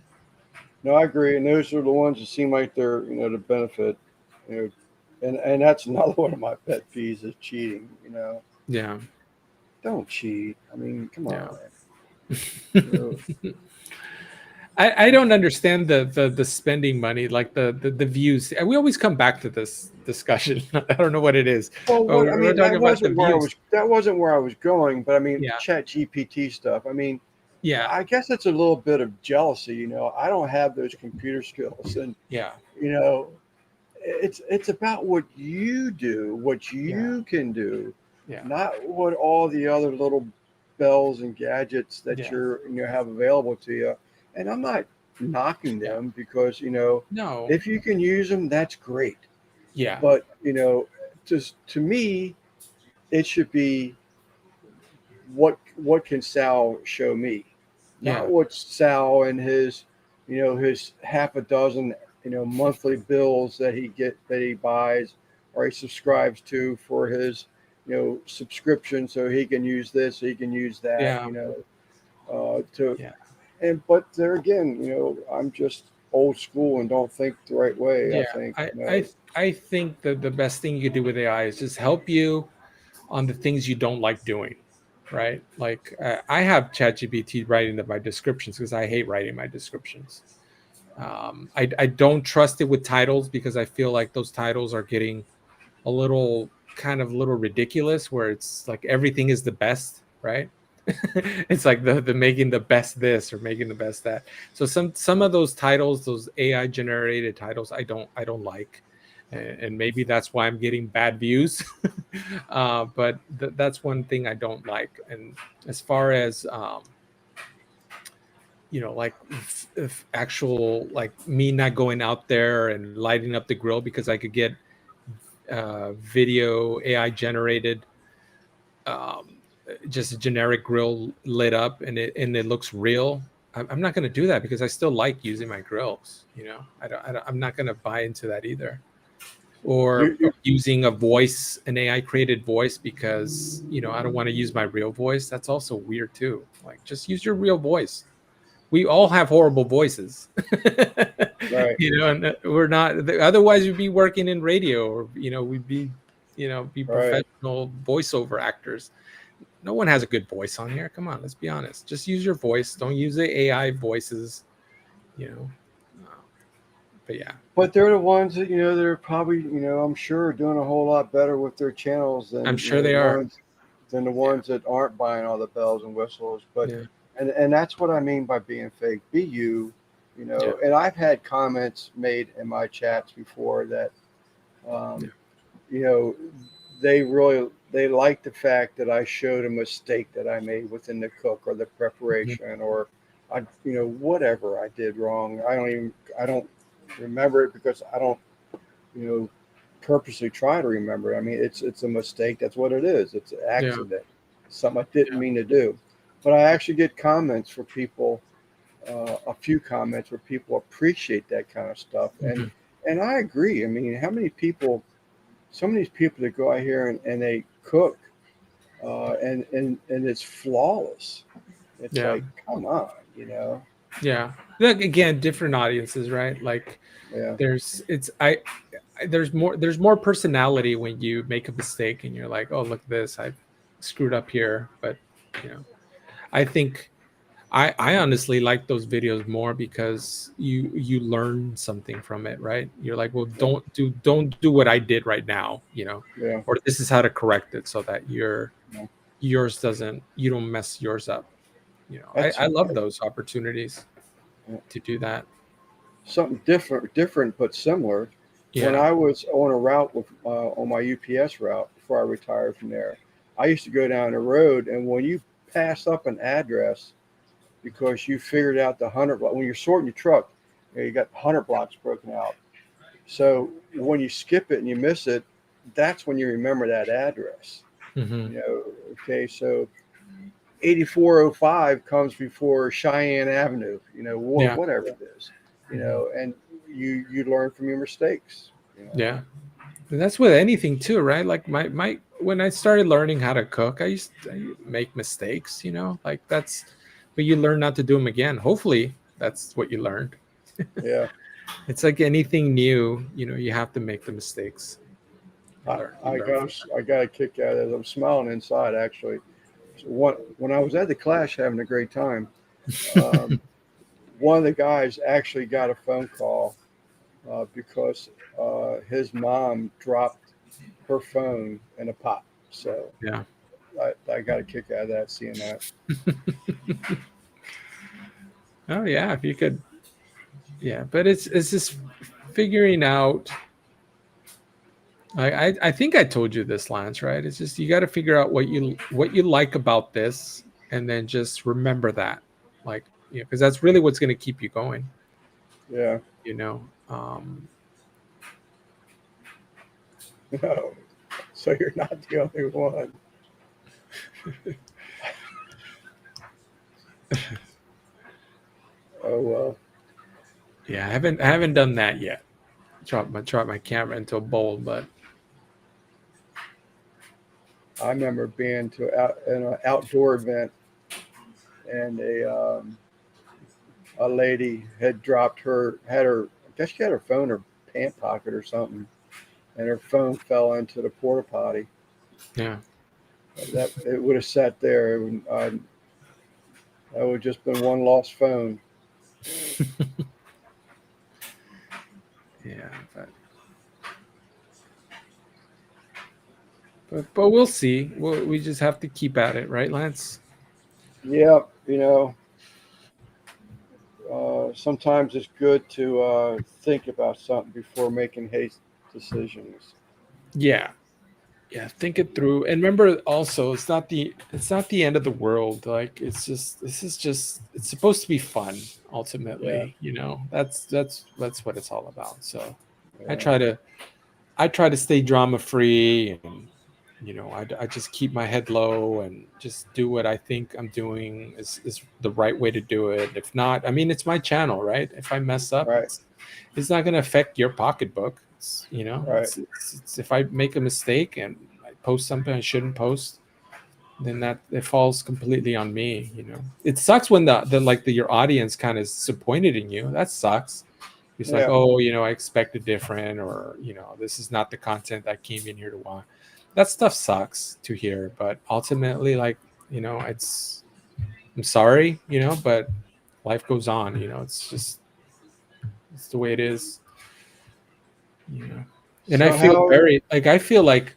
No, I agree, and those are the ones that seem like they're the benefit, you know, and that's another one of my pet peeves is cheating. yeah, Don't cheat. I mean, come yeah. on. You know, I don't understand the spending money, like the views. And we always come back to this discussion. I don't know what it is. well, But what I we're mean, talking about the views. that wasn't where I was going, but I mean, Yeah, Chat GPT stuff. I mean, yeah, I guess it's a little bit of jealousy. I don't have those computer skills, and yeah, you know, it's about what you do, what yeah, you can do, yeah, not what all the other little bells and gadgets that yeah, you have available to you. And I'm not knocking yeah. them because No, if you can use them, that's great. yeah, But just to me, it should be what can Sal show me, not yeah, what Sal and his half a dozen monthly bills that he buys or he subscribes to for his subscription, so he can use this, he can use that, yeah, to yeah, but there again, I'm just old school and don't think the right way. I yeah. think I think that the best thing you can do with AI is just help you on the things you don't like doing, right? Like, I have ChatGPT writing my descriptions, because I hate writing my descriptions. I don't trust it with titles, because I feel like those titles are getting a little ridiculous, where it's like everything is the best, right? It's like the making the best this or making the best that. So some of those titles, those AI generated titles, I don't like, and maybe that's why I'm getting bad views. But that's one thing I don't like. And as far as like if actual, like me not going out there and lighting up the grill because I could get video AI generated, um, just a generic grill lit up and it looks real. I'm not going to do that because I still like using my grills. I'm not going to buy into that either. Or You using an AI created voice because I don't want to use my real voice. That's also weird too. Like, just use your real voice. We all have horrible voices. right, And we're not, otherwise we'd be working in radio, or we'd be right. professional voiceover actors. No one has a good voice on here. Come on, let's be honest. Just use your voice. Don't use the AI voices. you know but yeah. But they're the ones that they're probably I'm sure doing a whole lot better with their channels I'm than sure the they are. ones Yeah. that aren't buying all the bells and whistles. But Yeah. and that's what I mean by being fake. Be you, Yeah. And I've had comments made in my chats before that, Yeah. um, you know, they like the fact that I showed a mistake that I made within the cook or the Mhm. preparation or I whatever I did wrong. I don't remember it because I don't you know purposely try to remember. I mean, it's a mistake. That's what it is. It's an Yeah. accident. Something I didn't Yeah. mean to do. But I actually get comments for people, a few comments where people appreciate that kind of stuff, Mhm. and I agree. I mean, how many people? Some of these people that go out here and they cook, and it's flawless. It's Yeah. like, come on, Yeah. Like, again, different audiences, right? Like, yeah, there's it's there's more personality when you make a mistake and you're like, oh, look at this, I screwed up here. But you know I think I honestly like those videos more because you learn something from it, right? You're like, well, yeah, don't do what I did right now, yeah. or this is how to correct it so that Yeah. you don't mess yours up. That's I love those opportunities to do that. something different but similar. When Yeah. I was on a route on my UPS route before I retired from there, I used to go down the road, and when you pass up an address because you figured out the 100 when you're sorting your truck, you got 100 blocks broken out. So when you skip it and you miss it, that's when you remember that address. Hmm. Okay, so 8405 comes before Cheyenne Avenue, Yeah. whatever it is, Hmm. and you learn from your mistakes. Yeah. And that's with anything too, right? Like my when I started learning how to cook, I make mistakes, like but you learn not to do them again. Hopefully that's what you learned. Yeah, It's like anything new, you have to make the mistakes. You I, learn, you I learn from got I got a kick out of it. I'm smiling inside actually. So when I was at the Clash having a great time, um, one of the guys actually got a phone call because his mom dropped her phone in a pot. So it. Yeah. I got a kick out of that, seeing that. Oh yeah, if you could. Yeah, but it's just figuring out. I think I told you this, Lance, right? It's just you got to figure out what you like about this, and then just remember that, like, because that's really what's going to keep you going. Yeah. You know. No. So you're not the only one. Oh well. Yeah, I haven't done that yet. Drop my camera into a bowl, but I remember being to in an outdoor event, and a lady had dropped I guess she had her phone in her pant pocket or something, and her phone fell into the porta potty. yeah. That it would have sat there. That would have just been one lost phone. Yeah, but we'll see. We just have to keep at it, right, Lance? Yeah, sometimes it's good to think about something before making haste decisions. Yeah, Yeah, think it through. And remember also, it's not the end of the world. Like it's supposed to be fun Yeah, ultimately, you know. That's what it's all about. So I yeah, try to I try to stay drama free, and I just keep my head low and just do what I think I'm doing is the right way to do it. If not, I mean, it's my channel, right? If I mess up, right, it's not going to affect your pocketbook. right. It's if I make a mistake and I post something I shouldn't post, then that it falls completely on me. It sucks when your audience kind of is disappointed in you. That sucks. It's like, Yeah, oh, I expected different, or this is not the content I came in here to watch. That stuff sucks to hear, but ultimately, like, it's I'm sorry, but life goes on. It's the way it is. you know and I so feel how, very like I feel like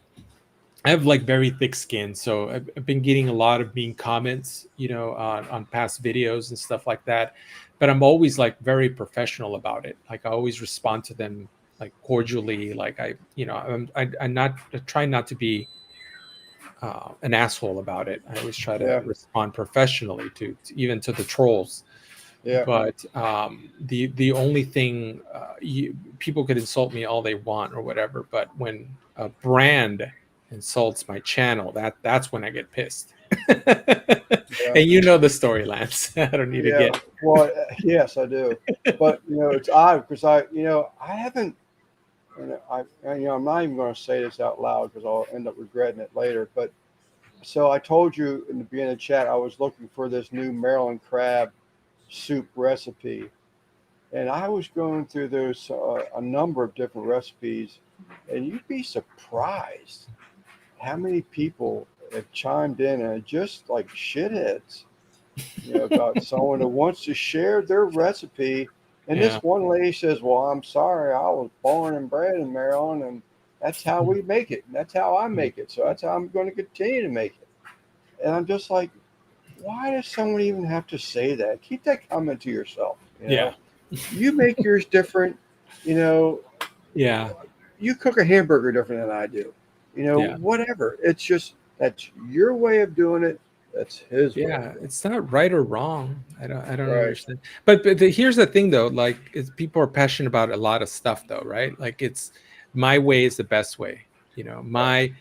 I have like very thick skin, so I've been getting a lot of mean comments, on past videos and stuff like that. But I'm always like very professional about it. Like I always respond to them like cordially. Like I try not to be an asshole about it. I always try to yeah, respond professionally to even to the trolls. yeah, But the only thing people could insult me all they want or whatever, but when a brand insults my channel, that's when I get pissed. yeah, And you know the story, Lance. I don't need to yeah. get. Well, yes, I do. But it's odd because I haven't, I'm not even going to say this out loud because I'll end up regretting it later. But so I told you in the beginning of the chat I was looking for this new Maryland crab soup recipe, and I was going through those a number of different recipes, and you'd be surprised how many people have chimed in and just like shitheads, about someone who wants to share their recipe. And Yeah. this one lady says, "Well, I'm sorry, I was born and bred in Maryland, and that's how we make it, and that's how I make it. So that's how I'm going to continue to make it." And I'm just like, why does someone even have to say that? Keep that comment to yourself. Yeah. You make yours different. You know, Yeah. you cook a hamburger different than I do. Yeah. Whatever. It's just that's your way of doing it. That's his way of Yeah, doing it's not right or wrong. I don't it. Right. understand. But here's the thing though, like people are passionate about a lot of stuff though, right? Like it's my way is the best way. Yeah. My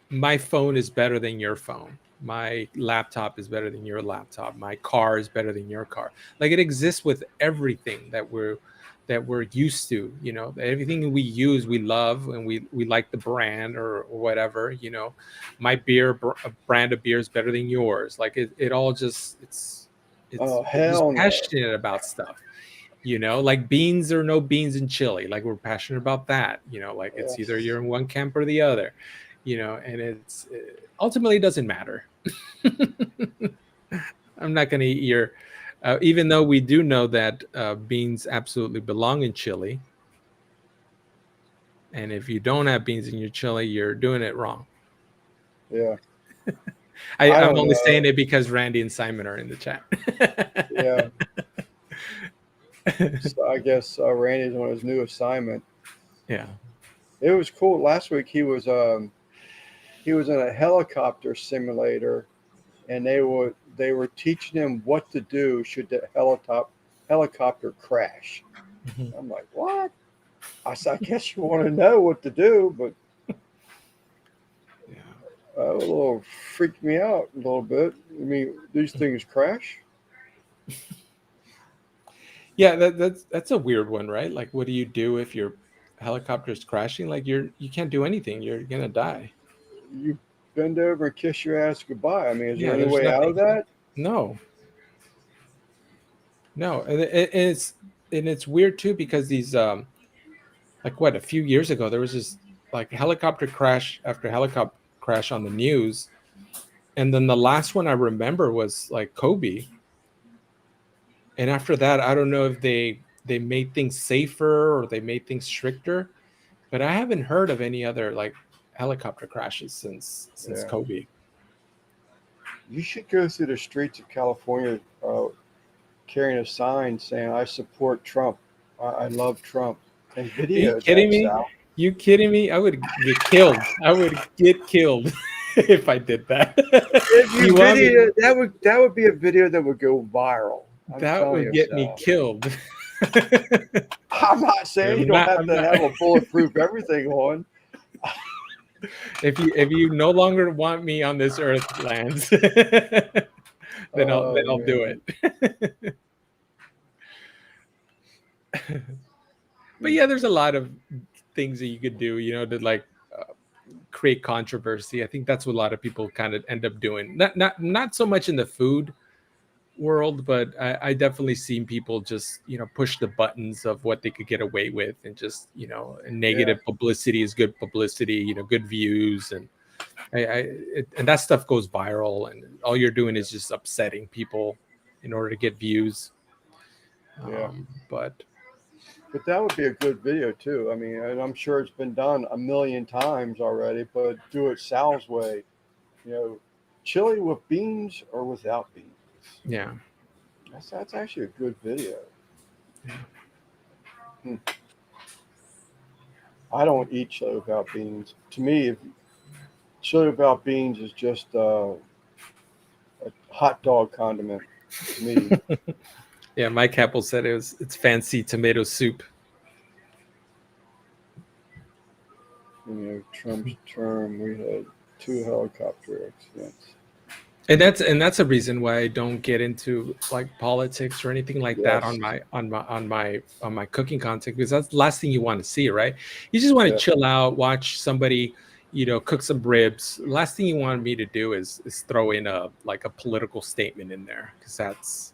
my phone is better than your phone. My laptop is better than your laptop. My car is better than your car. Like it exists with everything that we're used to. Everything we use, we love, and we like the brand or whatever. My brand of beer is better than yours. Like it all just it's Oh we're just hell no. passionate about stuff. Like beans or no beans in chili. Like we're passionate about that. Like it's either Yes. you're in one camp or the other. And it ultimately doesn't matter. I'm not going to eat your, even though we do know that beans absolutely belong in chili. And if you don't have beans in your chili, you're doing it wrong. Yeah. I, I I'm don't only know. saying it because Randy and Simon are in the chat. Yeah. So I guess Randy's on his new assignment. Yeah. It was cool. Last week he was in a helicopter simulator, and they were teaching him what to do should the helicopter crash. Mhm. I'm like, what? I said, I guess you want to know what to do, but Yeah. a little freaked me out a little bit. I mean, these things crash. Yeah, that's a weird one, right? Like, what do you do if your helicopter's crashing? Like, you can't do anything. You're gonna die. You bend over and kiss your ass goodbye. I mean, is there Yeah, any there's way out nothing. of that? No, no, and it's weird too because these like what a few years ago there was this like helicopter crash after helicopter crash on the news, and then the last one I remember was like Kobe, and after that I don't know if they made things safer or they made things stricter, but I haven't heard of any other like helicopter crashes since Yeah. Kobe. You should go through the streets of California carrying a sign saying, "I support Trump. I love Trump," and Are you video kidding that, me? Sal. You kidding me? I would get killed. I would get killed if I did that. If you You want me? video that would be a video that would go viral. I'm That telling would you, get me Sal. killed. I'm not saying you I'm don't not. have I'm to not. have a bulletproof everything on. If you no longer want me on this earth lands, then Oh I'll do man. it. But yeah, there's a lot of things that you could do, to like create controversy. I think that's what a lot of people kind of end up doing. Not so much in the food world, but I definitely seen people just push the buttons of what they could get away with, and just Yeah. negative publicity is good publicity, good views, and and that stuff goes viral, and all you're doing is just upsetting people in order to get views. Yeah. But But that would be a good video too. I mean, and I'm sure it's been done a million times already, but do it Sal's way. You know, chili with beans or without beans. yeah, That's actually a good video. Hmm. I don't eat chili without beans. To me, chili without beans is just a hot dog condiment to me. yeah. Mike Apple said it's fancy tomato soup. You know, Trump's term, we had 2 helicopter accidents. And that's a reason why I don't get into like politics or anything like that Yes, on my cooking content, because that's the last thing you want to see, right? You just want to yeah, chill out, watch somebody, cook some ribs. Last thing you want me to do is throw in a political statement in there, because that's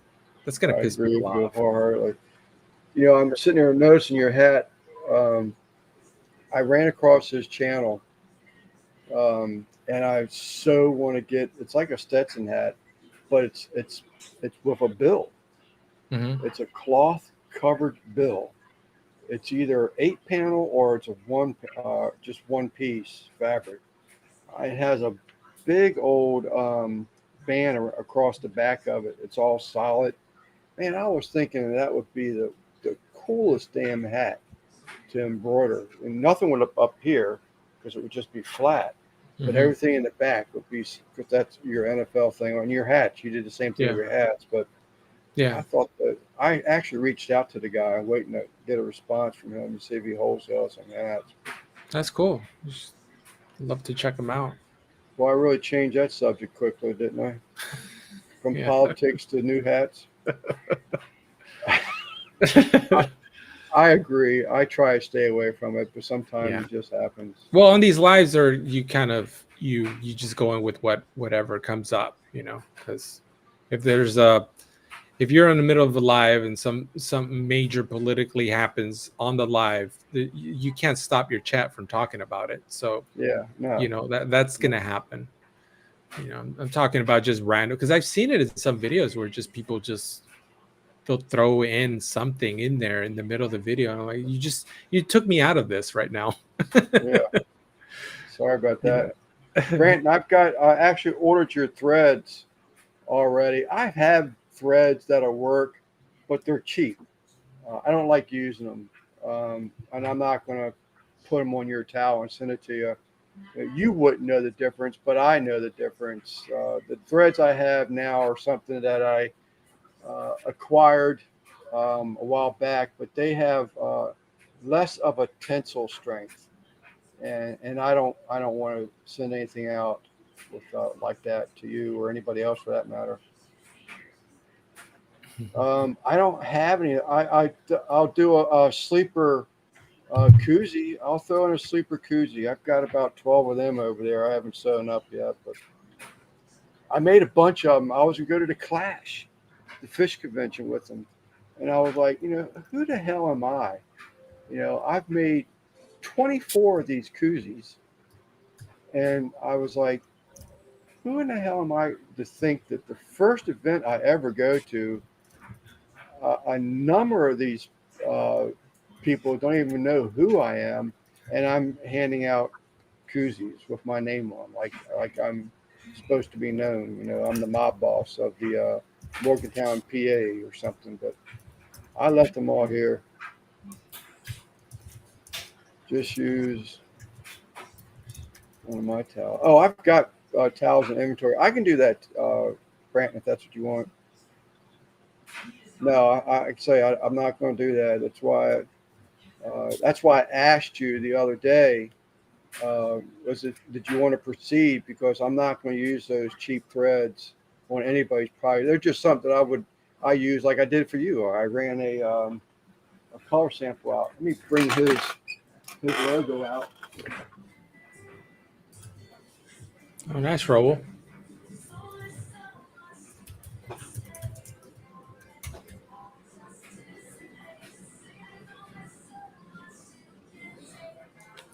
gonna I piss agree people with you off. wholeheartedly. You know, I'm sitting here noticing your hat. Um, I ran across his channel, and I so want to get. It's like a Stetson hat, but it's with a bill. Hmm. It's a cloth covered bill. It's either 8 panel or it's a just one piece fabric. It has a big old band across the back of it. It's all solid. Man, I was thinking that would be the coolest damn hat to embroider. And nothing would up here because it would just be flat. But Hmm. everything in the back would be, because that's your NFL thing on your hats. You did the same thing Yeah, with your hats. But I yeah, thought that I actually reached out to the guy, waiting to get a response from him to see if he wholesales some hats. that's cool. Just love to check them out. Well, I really changed that subject quickly, didn't I? From Yeah. politics to new hats. I, I agree. I try to stay away from it, but sometimes Yeah. it just happens. Well, on these lives, are you kind of you just going with whatever comes up, because if there's a if you're in the middle of a live and some major politically happens on the live, you can't stop your chat from talking about it. So Yeah, no, that's no. gonna happen. I'm talking about just random, because I've seen it in some videos where just people just they'll throw in something in there in the middle of the video, and I'm like, you took me out of this right now. Yeah, sorry about you know that. Brandon, I actually ordered your threads already. I have threads that'll work, but they're cheap. I don't like using them. And I'm not going to put them on your towel and send it to you. You wouldn't know the difference, but I know the difference. The threads I have now are something that I acquired a while back, but they have less of a tensile strength, and I don't want to send anything out with like that to you or anybody else for that matter. I don't have any. I'll do a sleeper koozie. I'll throw in a sleeper koozie. I've got about 12 of them over there. I haven't sewn up yet, but I made a bunch of them. I was gonna go to the Clash, the fish convention with them, and I was like, who the hell am I? I've made 24 of these koozies, and I was like, who in the hell am I to think that the first event I ever go to, a number of these uh, people don't even know who I am, and I'm handing out koozies with my name on, like I'm supposed to be known. I'm the mob boss of the Morgantown, PA, or something. But I left them all here. Just use one of my towels. Oh, I've got towels in inventory. I can do that, Brant, if that's what you want. No, I say I'm not going to do that. That's why I asked you the other day. Was it? Did you want to proceed? Because I'm not going to use those cheap threads on anybody's project. They're just something I use like I did for you. I ran a color sample out. Let me bring his logo out. Oh, nice, Raul.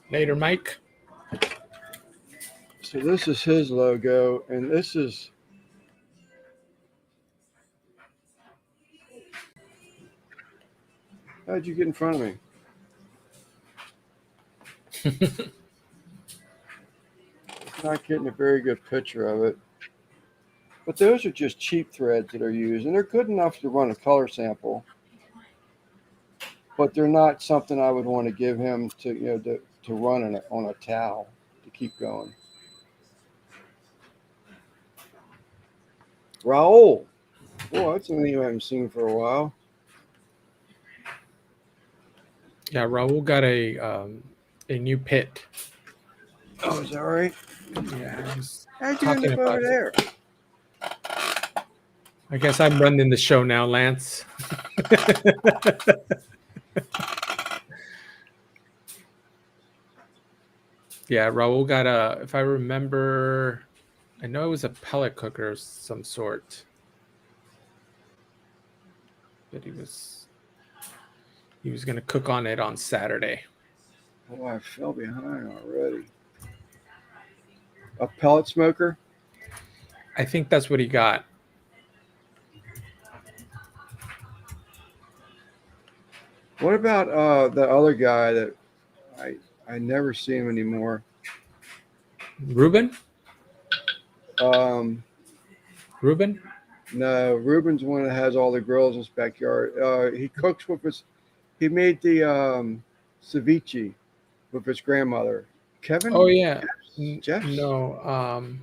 Later, Mike. So this is his logo, and this is. How'd you get in front of me? Not getting a very good picture of it. But those are just cheap threads that are used, and they're good enough to run a color sample. But they're not something I would want to give him to run on a towel to keep going. Raul, boy, that's something you haven't seen for a while. Yeah, Raul got a new pit. Oh, is that right? Yeah, he's How'd you end talking up about over there? I guess I'm running the show now, Lance. Yeah, Raul got if I remember, I know it was a pellet cooker of some sort. But he was going to cook on it on Saturday. Oh, I fell behind already. A pellet smoker? I think that's what he got. What about the other guy that I never see him anymore? Ruben? Um, Ruben? No, Ruben's the one that has all the grills in his backyard. He cooks with his. He made the ceviche with his grandmother. Kevin? Oh yeah. Jeff? No,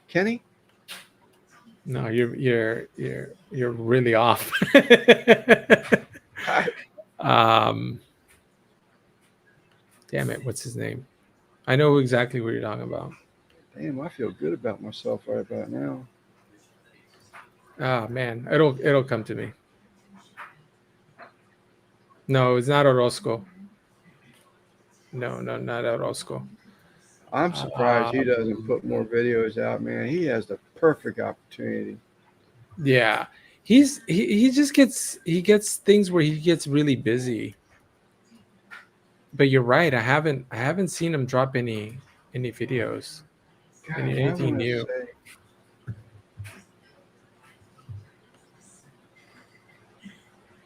Kenny? no, you're really off. Damn it, what's his name? I know exactly what you're talking about. Damn, I feel good about myself right about now. Oh man, it'll come to me. No, it's not Orozco. No, not Orozco. I'm surprised he doesn't put more videos out, man. He has the perfect opportunity. Yeah, he just gets things where he gets really busy. But you're right. I haven't seen him drop any videos, Gosh, anything new.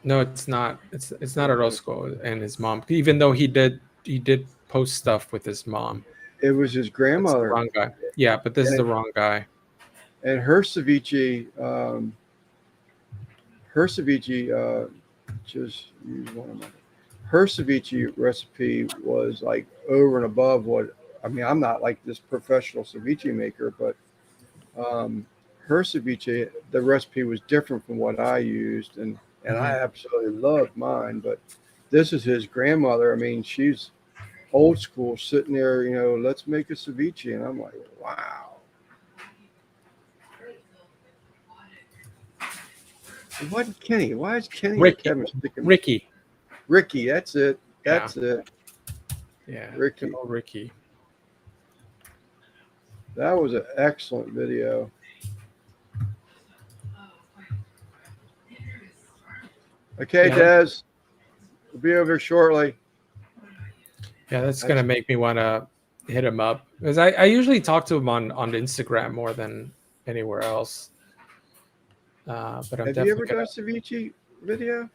No, it's not. It's not Orozco and his mom. Even though he did post stuff with his mom. It was his grandmother. Wrong guy. Yeah, but this is the wrong guy. And her ceviche, just use one of my. Her ceviche recipe was like over and above what. I mean, I'm not like this professional ceviche maker, but her ceviche, the recipe was different from what I used, and I absolutely loved mine. But this is his grandmother. I mean, she's old school, sitting there, let's make a ceviche, and I'm like, wow. What Kenny? Why is Kenny Ricky? Kevin sticking? Ricky, that's it. That's it. Yeah, Ricky. That was an excellent video. Okay, Des, we'll be over shortly. Yeah, that's gonna make me want to hit him up because I usually talk to him on Instagram more than anywhere else. But I'm have you ever done a ceviche video?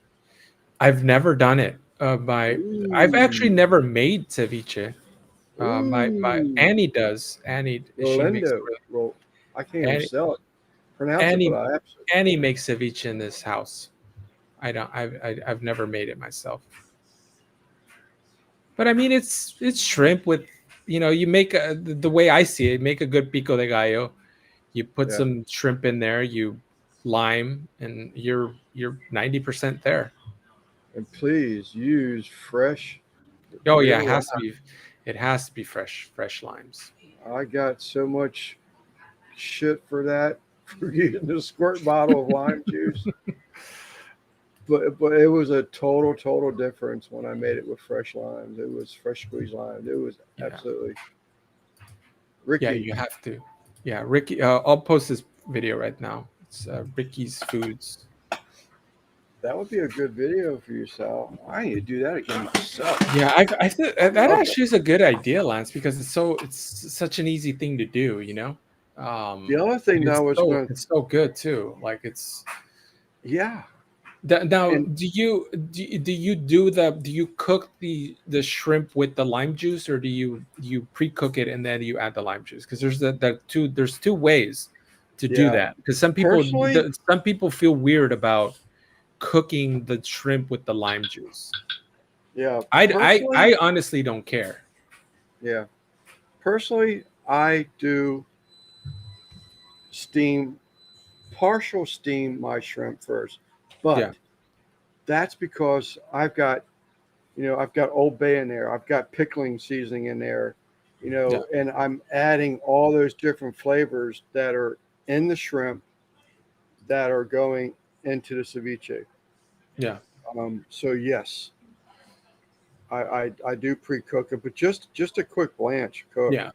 I've never done it. I've actually never made ceviche. My Annie does. Annie, Rolando. Well, I can't even sell it. Pronounce Annie, it, but I absolutely. Annie makes ceviche in this house. I don't. I've never made it myself. But I mean, it's shrimp with, you make the way I see it, make a good pico de gallo. You put Yeah. some shrimp in there, you lime, and you're 90% there. And please use fresh, Oh yeah, real lime. it has to be fresh limes. I got so much shit for that, for using a squirt bottle of lime juice. But it was a total difference when I made it with fresh limes. It was fresh squeezed lime. It was Yeah, absolutely yeah, Ricky. you have to. Yeah, Ricky. I'll post this video right now. It's Ricky's Foods. That would be a good video for you, Sal. I need to do that again myself. Yeah, I think that Love that. actually is a good idea, Lance, because it's such an easy thing to do. The other thing And that I was going to, it's so good too. Like it's yeah, now. and Do you cook the shrimp with the lime juice, or do you pre-cook it and then you add the lime juice? Because there's two ways to do yeah. that. Because Personally, some people feel weird about cooking the shrimp with the lime juice. yeah. I honestly don't care. Yeah. Personally, I do steam, partial steam my shrimp first, Yeah, but that's because I've got Old Bay in there. I've got pickling seasoning in there, yeah, and I'm adding all those different flavors that are in the shrimp that are going into the ceviche. yeah. So yes, I do pre-cook it, but just a quick blanch cook. Yeah,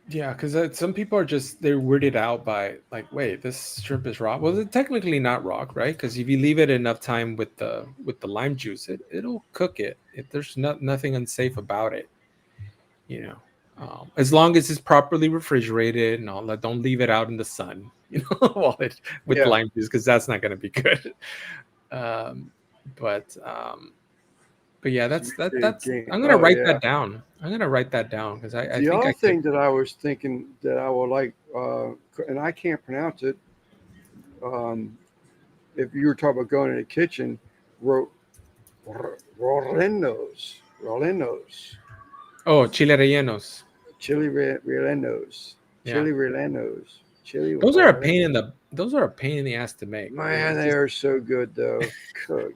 yeah, because some people are they're weirded out by like, wait, this shrimp is raw. Well, it's technically not raw, right? Because if you leave it enough time with the lime juice, it'll cook it. There's nothing unsafe about it, you know. As long as it's properly refrigerated and all that, don't leave it out in the sun, while with Yeah, lime juice, because that's not going to be good. Um, but um, but yeah, ceviche that's game. I'm gonna Oh write yeah. that down. I'm gonna write that down because I The think other I could. thing that I was thinking that I would like, and I can't pronounce it. Um, if you were talking about going in the kitchen, ro, Rolenos, Oh, chile rellenos. chili Yeah. rellenos, chili Those are a rellenos. pain in the ass to make. Man, they are so good though. Good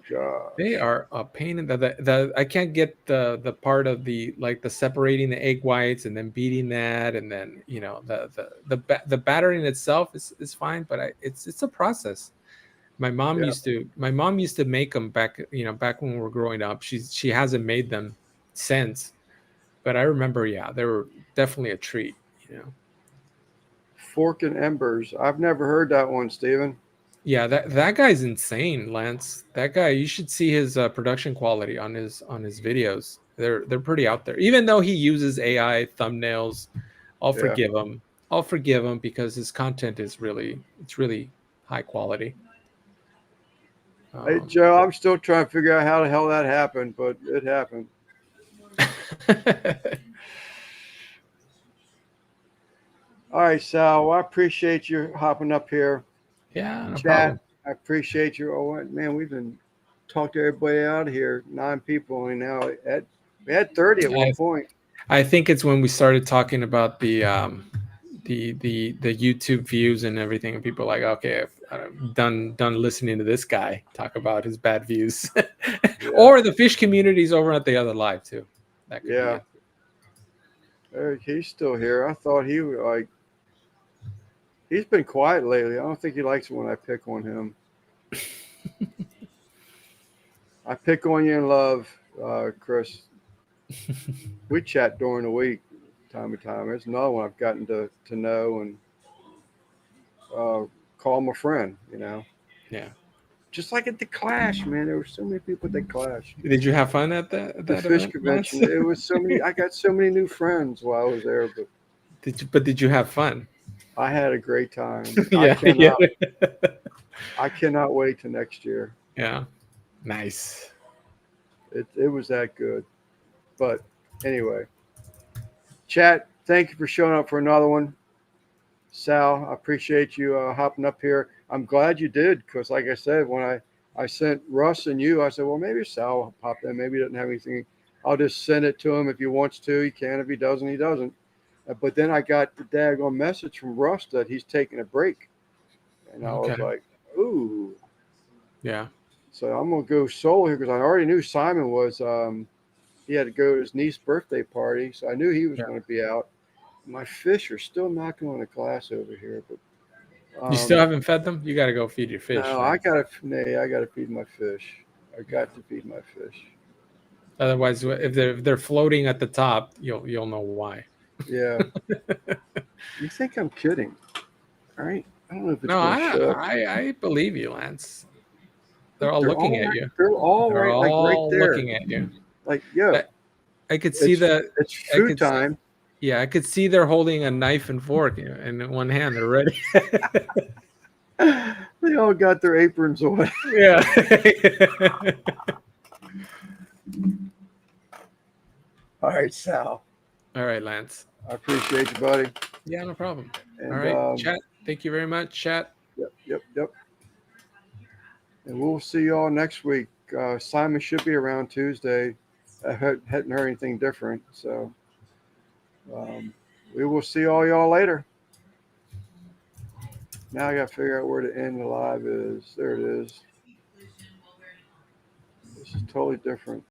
They gosh. are a pain in the I can't get the part of the separating the egg whites and then beating that, and then the battering itself is fine, but it's a process. Yeah. My mom used to make them back when we were growing up. She hasn't made them since, but I remember, yeah, they were definitely a treat. Fork and embers. I've never heard that one, Steven. Yeah, that guy's insane, Lance. That guy, you should see his production quality on his videos. They're pretty out there. Even though he uses AI thumbnails, I'll Yeah. forgive him. I'll forgive him because his content is really high quality. Hey, Um, Joe, I'm still trying to figure out how the hell that happened, but it happened. All right, Sal. Well, I appreciate you hopping up here. yeah, no Chat, problem. I appreciate you. Oh, man, we've been talked everybody out here. 9 people, and now we had 30 at one I point. I think it's when we started talking about the YouTube views and everything, and people are like, okay, I'm done listening to this guy talk about his bad views, Yeah, or the fish communities over at the other live too. That could be yeah. it. He's still here. I thought he would like. He's been quiet lately. I don't think he likes it when I pick on him. I pick on you in love, Chris. We chat during the week, time to time. There's another one I've gotten to know and call him a friend. Yeah. Just like at the Clash, man. There were so many people at the Clash. Did you have fun at that The fish event, Lance? convention. It was so many. I got so many new friends while I was there, but Did you have fun? I had a great time. I Yeah, yeah, cannot. I cannot wait to next year. yeah. Nice. It was that good. But anyway, chat. Thank you for showing up for another one. Sal, I appreciate you hopping up here. I'm glad you did because, like I said, when I sent Russ and you, I said, well, maybe Sal will pop in. Maybe he doesn't have anything. I'll just send it to him if he wants to. He can. If he doesn't, he doesn't. But then I got the daggone message from Russ that he's taking a break, and I was Okay. like, ooh. Yeah. So I'm gonna go solo here because I already knew Simon was. He had to go to his niece's birthday party, so I knew he was Yeah. going to be out. My fish are still knocking on the glass over here, but You still haven't fed them? You got to go feed your fish. no, Right? I gotta feed my fish. I got to feed my fish. Otherwise, if they're floating at the top, you'll know why. Yeah, you think I'm kidding? All right, I don't know if it's No, going to show. I believe you, Lance. They're Look, all looking at you. They're all They're right, like right all there. looking at you. Like, yo, I could see the. it's I food could. time. Yeah, I could see they're holding a knife and fork in one hand. They're ready. They all got their aprons on. Yeah. All right, Sal. All right, Lance. I appreciate you, buddy. Yeah, no problem. And, All right, chat. Thank you very much, chat. Yep. And we'll see y'all next week. Simon should be around Tuesday. I hadn't heard anything different, so we will see all y'all later. Now I got to figure out where the end of the live is. There it is. This is totally different.